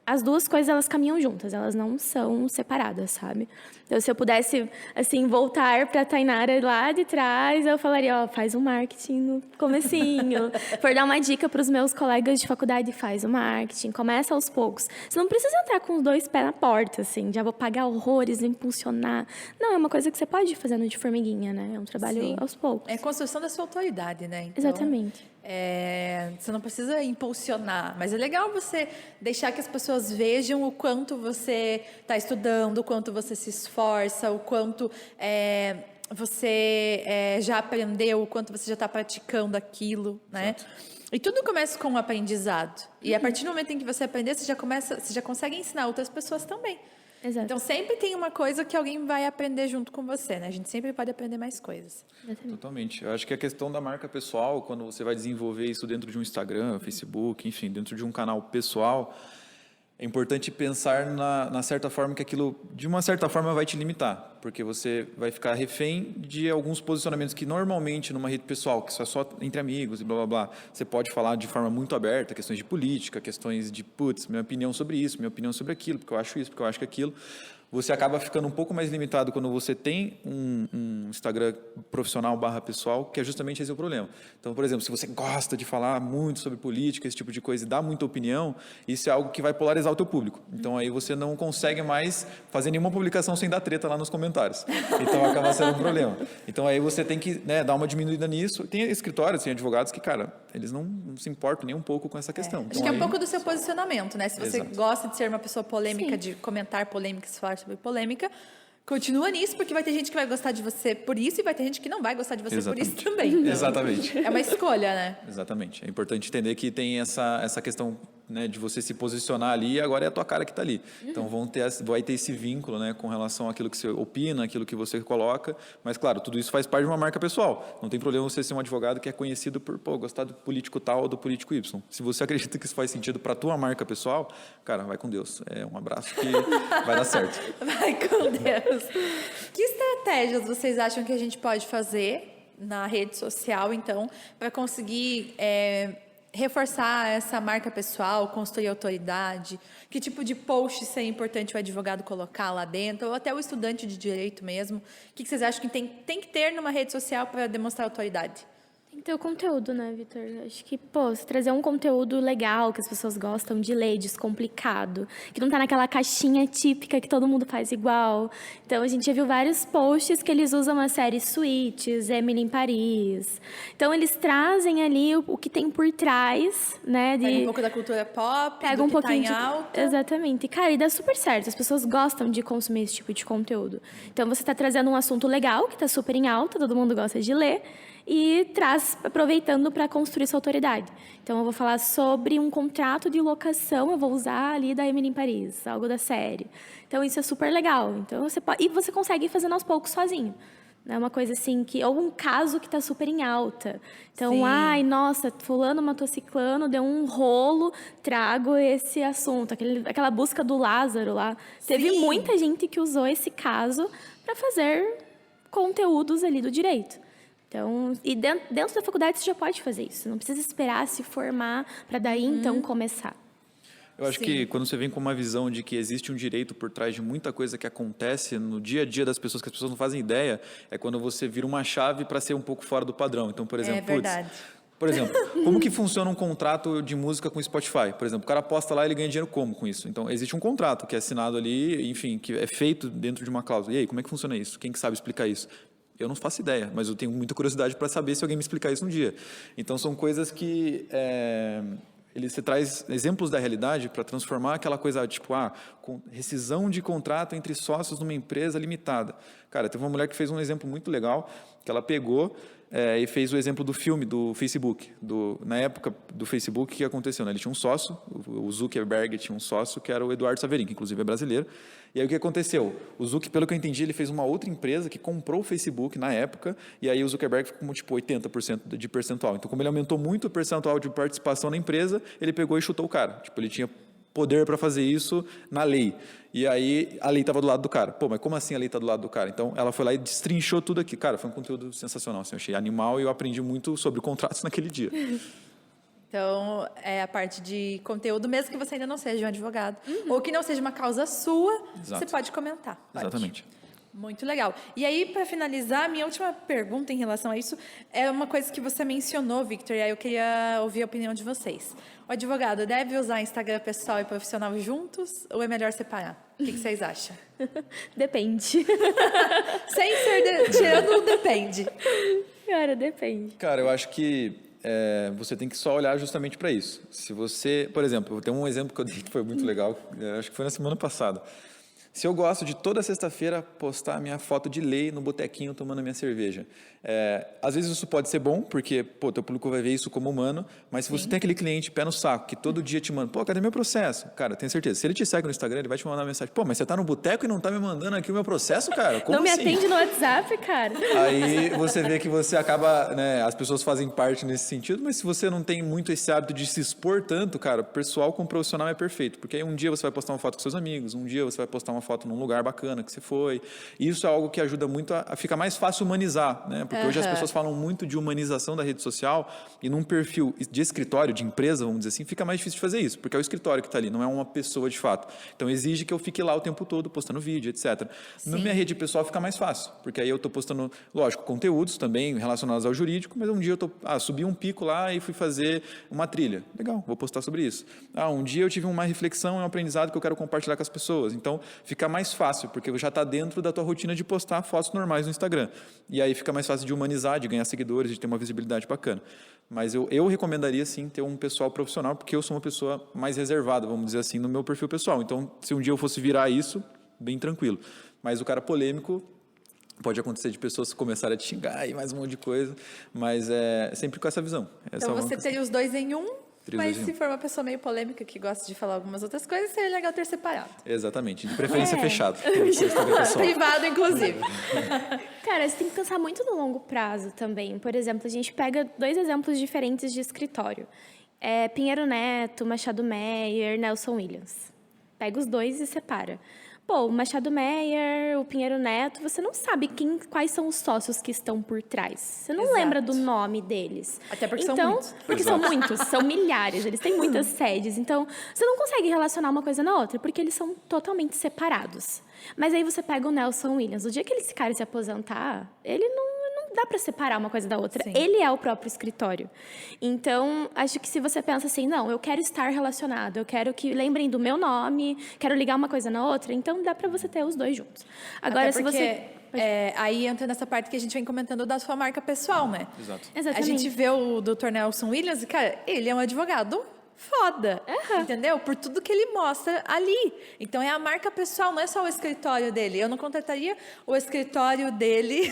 as duas coisas, elas caminham juntas, elas não são separadas, sabe? Então, se eu pudesse, assim, voltar para a Tainara lá de trás, eu falaria, faz um marketing no comecinho. For dar uma dica para os meus colegas de faculdade, faz o marketing, começa aos poucos. Você não precisa entrar com os 2 pés na porta, assim, já vou pagar horrores, impulsionar. Não, é uma coisa que você pode ir fazendo de formiguinha, né? É um trabalho Sim. aos poucos.
É a construção da sua autoridade, né? Então,
exatamente.
Você não precisa impulsionar, mas é legal você deixar que as pessoas vejam o quanto você está estudando, o quanto você se esforça, o quanto você já aprendeu, o quanto você já está praticando aquilo, né? Exato. E tudo começa com um aprendizado. E a partir do momento em que você aprender, você já consegue ensinar outras pessoas também.
Exato.
Então, sempre tem uma coisa que alguém vai aprender junto com você, né? A gente sempre pode aprender mais coisas.
Totalmente. Eu acho que a questão da marca pessoal, quando você vai desenvolver isso dentro de um Instagram, Facebook, enfim, dentro de um canal pessoal, é importante pensar na certa forma que aquilo, de uma certa forma, vai te limitar, porque você vai ficar refém de alguns posicionamentos que normalmente numa rede pessoal, que só entre amigos e blá blá blá, você pode falar de forma muito aberta, questões de política, questões de, minha opinião sobre isso, minha opinião sobre aquilo, porque eu acho isso, porque eu acho aquilo. Você acaba ficando um pouco mais limitado quando você tem um Instagram profissional /pessoal, que é justamente esse o problema. Então, por exemplo, se você gosta de falar muito sobre política, esse tipo de coisa, e dá muita opinião, isso é algo que vai polarizar o teu público. Então, aí você não consegue mais fazer nenhuma publicação sem dar treta lá nos comentários. Então, acaba sendo um problema. Então, aí você tem que dar uma diminuída nisso. Tem escritórios, tem advogados que, cara, eles não se importam nem um pouco com essa questão. Então,
acho que é um pouco do seu posicionamento, né? Se você
Exato.
gosta de ser uma pessoa polêmica,
Sim.
de comentar polêmicas, falar sobre polêmica, continua nisso, porque vai ter gente que vai gostar de você por isso e vai ter gente que não vai gostar de você
Exatamente.
por isso também. Então,
Exatamente.
É uma escolha, né?
Exatamente. É importante entender que tem essa questão, né, de você se posicionar ali e agora é a tua cara que está ali. Então, vai ter esse vínculo, né, com relação àquilo que você opina, aquilo que você coloca. Mas, claro, tudo isso faz parte de uma marca pessoal. Não tem problema você ser um advogado que é conhecido por gostar do político tal ou do político Y. Se você acredita que isso faz sentido para a tua marca pessoal, cara, vai com Deus. É um abraço que vai dar certo.
Vai com Deus. Que estratégias vocês acham que a gente pode fazer na rede social, então, para conseguir reforçar essa marca pessoal, construir autoridade? Que tipo de post seria importante o advogado colocar lá dentro, ou até o estudante de direito mesmo? O que vocês acham que tem que ter numa rede social para demonstrar autoridade?
Tem que ter o conteúdo, né, Vitor? Acho que, se trazer um conteúdo legal, que as pessoas gostam de ler, descomplicado, que não tá naquela caixinha típica que todo mundo faz igual. Então, a gente já viu vários posts que eles usam a série Suits, Emily em Paris. Então, eles trazem ali o que tem por trás, né?
Pega um pouco da cultura pop,
Pega
do
um
que
pouquinho
tá em alta.
Exatamente. E, cara, e dá super certo. As pessoas gostam de consumir esse tipo de conteúdo. Então, você está trazendo um assunto legal, que está super em alta, todo mundo gosta de ler, e traz, aproveitando para construir sua autoridade. Então, eu vou falar sobre um contrato de locação, eu vou usar ali da Emily em Paris, algo da série. Então, isso é super legal. Então, e você consegue ir fazendo aos poucos sozinho. É uma coisa assim, ou um caso que está super em alta. Então,
Sim.
ai, nossa, fulano matou ciclano, deu um rolo, trago esse assunto. Aquela busca do Lázaro lá. Teve
Sim.
muita gente que usou esse caso para fazer conteúdos ali do direito. Então, e dentro da faculdade você já pode fazer isso. Você não precisa esperar se formar para daí, então, começar.
Eu acho que quando você vem com uma visão de que existe um direito por trás de muita coisa que acontece no dia a dia das pessoas, que as pessoas não fazem ideia, é quando você vira uma chave para ser um pouco fora do padrão. Então, por exemplo,
verdade.
Por exemplo, como que funciona um contrato de música com Spotify? Por exemplo, o cara posta lá e ele ganha dinheiro como com isso? Então, existe um contrato que é assinado ali, enfim, que é feito dentro de uma cláusula. E aí, como é que funciona isso? Quem que sabe explicar isso? Eu não faço ideia, mas eu tenho muita curiosidade para saber se alguém me explicar isso um dia. Então, são coisas que... Você traz exemplos da realidade para transformar aquela coisa, tipo, rescisão de contrato entre sócios numa empresa limitada. Cara, teve uma mulher que fez um exemplo muito legal, que ela pegou e fez o exemplo do filme do Facebook. Na época do Facebook, o que aconteceu? Né? Ele tinha um sócio, o Zuckerberg tinha um sócio, que era o Eduardo Saverin, que inclusive é brasileiro. E aí o que aconteceu? O Zuckerberg, pelo que eu entendi, ele fez uma outra empresa que comprou o Facebook na época, e aí o Zuckerberg ficou com tipo 80% de percentual. Então, como ele aumentou muito o percentual de participação na empresa, ele pegou e chutou o cara. Tipo, ele tinha poder para fazer isso na lei. E aí a lei estava do lado do cara. Pô, mas como assim a lei está do lado do cara? Então ela foi lá e destrinchou tudo aqui. Cara, foi um conteúdo sensacional. Assim, eu achei animal e eu aprendi muito sobre contratos naquele dia.
Então, é a parte de conteúdo, mesmo que você ainda não seja um advogado, ou que não seja uma causa sua,
Exato.
você pode comentar. Pode.
Exatamente.
Muito legal. E aí, para finalizar, minha última pergunta em relação a isso é uma coisa que você mencionou, Victor, e aí eu queria ouvir a opinião de vocês. O advogado deve usar Instagram pessoal e profissional juntos, ou é melhor separar? O que vocês acham?
Depende.
Sem ser tirando o depende.
Cara, depende.
Cara, eu acho que você tem que só olhar justamente para isso. Se você, por exemplo, tem um exemplo que eu dei que foi muito legal, acho que foi na semana passada. Se eu gosto de toda sexta-feira postar a minha foto de lei no botequinho tomando a minha cerveja. Às vezes isso pode ser bom, porque teu público vai ver isso como humano, mas se você tem aquele cliente pé no saco, que todo dia te manda, cadê meu processo? Cara, tenho certeza, se ele te segue no Instagram, ele vai te mandar uma mensagem, mas você tá no boteco e não tá me mandando aqui o meu processo, cara? Como
não
assim?
me atende no WhatsApp, cara.
Aí você vê que você acaba, né, as pessoas fazem parte nesse sentido, mas se você não tem muito esse hábito de se expor tanto, cara, pessoal com profissional é perfeito, porque aí um dia você vai postar uma foto com seus amigos, um dia você vai postar uma foto num lugar bacana que você foi, e isso é algo que ajuda muito a ficar mais fácil humanizar, né, porque hoje as pessoas falam muito de humanização da rede social, e num perfil de escritório, de empresa, vamos dizer assim, fica mais difícil de fazer isso, porque é o escritório que está ali, não é uma pessoa de fato. Então exige que eu fique lá o tempo todo postando vídeo, etc. Na minha rede pessoal fica mais fácil, porque aí eu estou postando, lógico, conteúdos também relacionados ao jurídico, mas um dia eu subi um pico lá e fui fazer uma trilha. Legal, vou postar sobre isso. Um dia eu tive uma reflexão, um aprendizado que eu quero compartilhar com as pessoas. Então fica mais fácil, porque já está dentro da tua rotina de postar fotos normais no Instagram. E aí fica mais fácil de humanizar, de ganhar seguidores, de ter uma visibilidade bacana. Mas eu recomendaria, sim, ter um pessoal profissional, porque eu sou uma pessoa mais reservada, vamos dizer assim, no meu perfil pessoal. Então, se um dia eu fosse virar isso, bem tranquilo. Mas o cara polêmico, pode acontecer de pessoas começarem a te xingar e mais um monte de coisa, mas é sempre com essa visão.
Então, você teria os dois em um? Mas se
um.
for uma pessoa meio polêmica que gosta de falar algumas outras coisas, seria legal ter separado.
Exatamente, de preferência fechado.
Privado, inclusive.
Cara, você tem que pensar muito no longo prazo também. Por exemplo, a gente pega 2 exemplos diferentes de escritório. Pinheiro Neto, Machado Meyer, Nelson Williams. Pega os 2 e separa. O Machado Meyer, o Pinheiro Neto, você não sabe quais são os sócios que estão por trás. Você não lembra do nome deles.
Até porque são muitos.
Porque são muitos, são milhares, eles têm muitas sedes. Então, você não consegue relacionar uma coisa na outra, porque eles são totalmente separados. Mas aí você pega o Nelson Williams. O dia que esse cara se aposentar, ele não dá para separar uma coisa da outra.
Sim.
Ele é o próprio escritório. Então, acho que se você pensa assim, não, eu quero estar relacionado, eu quero que lembrem do meu nome, quero ligar uma coisa na outra, então dá para você ter os dois juntos. Agora,
Até porque,
se você...
aí entra nessa parte que a gente vem comentando da sua marca pessoal, né?
Exato.
Exatamente.
A gente vê o Dr. Nelson Williams e, cara, ele é um advogado foda, entendeu? Por tudo que ele mostra ali. Então, é a marca pessoal, não é só o escritório dele. Eu não contrataria o escritório dele.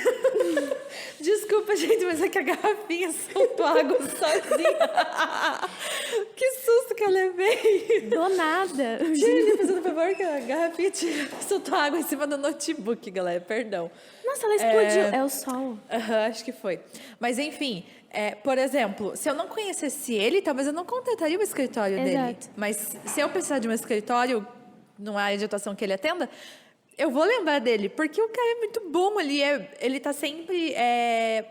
Desculpa, gente, mas é que a garrafinha soltou água sozinha. Que susto que eu levei.
Do nada.
Gente, fazendo favor que a garrafinha soltou água em cima do notebook, galera. Perdão.
Nossa, ela explodiu. É o sol.
Aham, acho que foi. Mas, enfim, por exemplo, se eu não conhecesse ele, talvez eu não contrataria o escritório dele.
Exato.
Mas se eu precisar de um escritório, numa área de atuação que ele atenda, eu vou lembrar dele, porque o cara é muito bom ali. Ele está sempre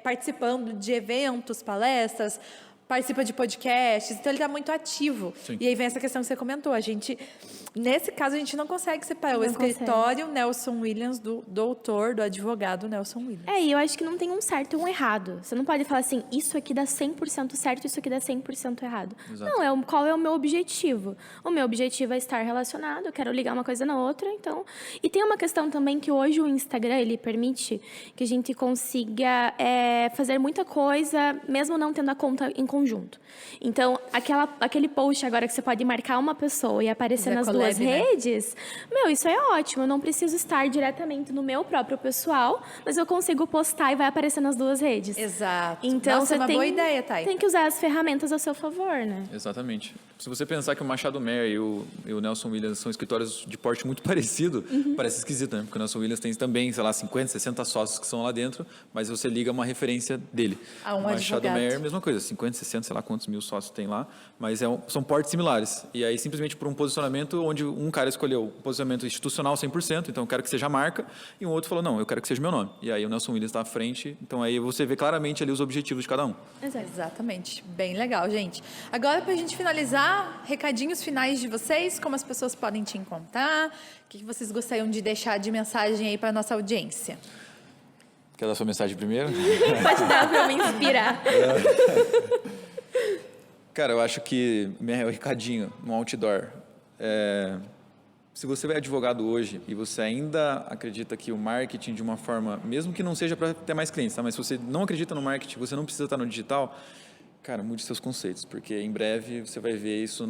participando de eventos, palestras, participa de podcasts, então ele está muito ativo.
Sim.
E aí vem essa questão que você comentou. Nesse caso, a gente não consegue separar o escritório Nelson Williams do doutor, do advogado Nelson Williams.
E eu acho que não tem um certo e um errado. Você não pode falar assim, isso aqui dá 100% certo, isso aqui dá 100% errado.
Exato.
Não, qual é o meu objetivo? O meu objetivo é estar relacionado, eu quero ligar uma coisa na outra, então... E tem uma questão também que hoje o Instagram, ele permite que a gente consiga fazer muita coisa, mesmo não tendo a conta em conjunto. Então, aquele post agora que você pode marcar uma pessoa e aparecer nas duas redes, isso é ótimo. Eu não preciso estar diretamente no meu próprio pessoal, mas eu consigo postar e vai aparecer nas duas redes.
Exato.
Então,
Nossa,
você
é uma boa ideia, Thay.
tem que usar as ferramentas ao seu favor, né?
Exatamente. Se você pensar que o Machado Meyer e o Nelson Williams são escritórios de porte muito parecido, parece esquisito, né? Porque o Nelson Williams tem também, sei lá, 50, 60 sócios que são lá dentro, mas você liga uma referência dele.
A um
o Machado
advogado.
Meyer, mesma coisa, 50, 60, sei lá quantos mil sócios tem lá, mas são portes similares. E aí, simplesmente por um posicionamento onde um cara escolheu um posicionamento institucional 100%, então eu quero que seja a marca, e um outro falou, não, eu quero que seja meu nome. E aí o Nelson Williams está à frente, então aí você vê claramente ali os objetivos de cada um.
Exatamente. Bem legal, gente. Agora, para a gente finalizar, recadinhos finais de vocês, como as pessoas podem te encontrar, o que vocês gostariam de deixar de mensagem aí para a nossa audiência?
Quer dar sua mensagem primeiro?
Pode dar para eu me inspirar.
Cara, eu acho que meu recadinho no outdoor se você é advogado hoje e você ainda acredita que o marketing de uma forma, mesmo que não seja para ter mais clientes, tá? Mas se você não acredita no marketing, você não precisa estar no digital, cara, mude seus conceitos, porque em breve você vai ver isso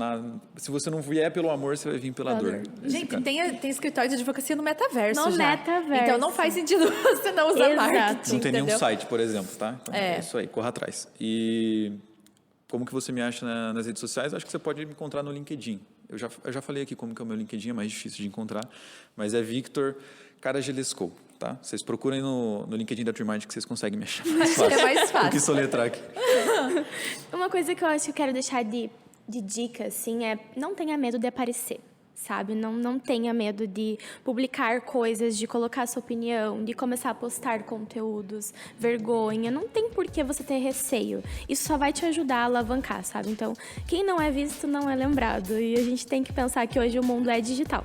se você não vier pelo amor, você vai vir pela dor.
Gente, tem escritório de advocacia no metaverso
No
já.
metaverso.
Então não faz sentido você não usar
Exato.
marketing,
Não tem nenhum
entendeu?
site, por exemplo, tá? Então, é isso aí, corra atrás. E como que você me acha nas redes sociais? Acho que você pode me encontrar no LinkedIn. Eu já falei aqui como que é o meu LinkedIn, é mais difícil de encontrar, mas é Victor Karagelesco, tá? Vocês procurem no LinkedIn da TreeMind que vocês conseguem me achar mais fácil.
É mais fácil.
Do que soletrar aqui.
Uma coisa que eu acho que eu quero deixar de dica, assim, não tenha medo de aparecer, sabe? Não tenha medo de publicar coisas, de colocar sua opinião, de começar a postar conteúdos, vergonha. Não tem por que você ter receio. Isso só vai te ajudar a alavancar, sabe? Então, quem não é visto não é lembrado. E a gente tem que pensar que hoje o mundo é digital.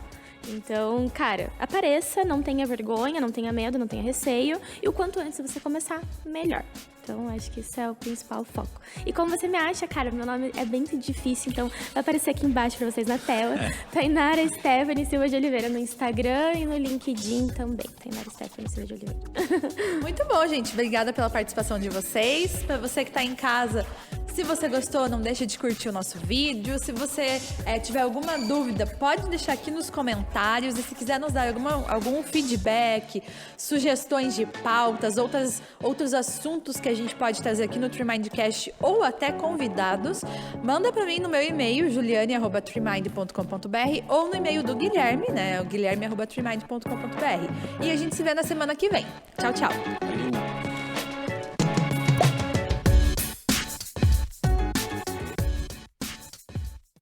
Então, cara, apareça, não tenha vergonha, não tenha medo, não tenha receio. E o quanto antes você começar, melhor. Então, acho que isso é o principal foco. E como você me acha, cara, meu nome é bem difícil, então vai aparecer aqui embaixo pra vocês na tela. Tainara Stephanie Silva de Oliveira no Instagram e no LinkedIn também. Tainara Stephanie Silva de Oliveira.
Muito bom, gente. Obrigada pela participação de vocês. Para você que está em casa, se você gostou, não deixa de curtir o nosso vídeo. Se você tiver alguma dúvida, pode deixar aqui nos comentários. E se quiser nos dar algum feedback, sugestões de pautas, outros assuntos que a gente pode trazer aqui no TreeMindCast ou até convidados, manda para mim no meu e-mail, juliane@treemind.com.br, ou no e-mail do Guilherme, né? O guilherme@treemind.com.br. E a gente se vê na semana que vem. Tchau, tchau.
Valeu.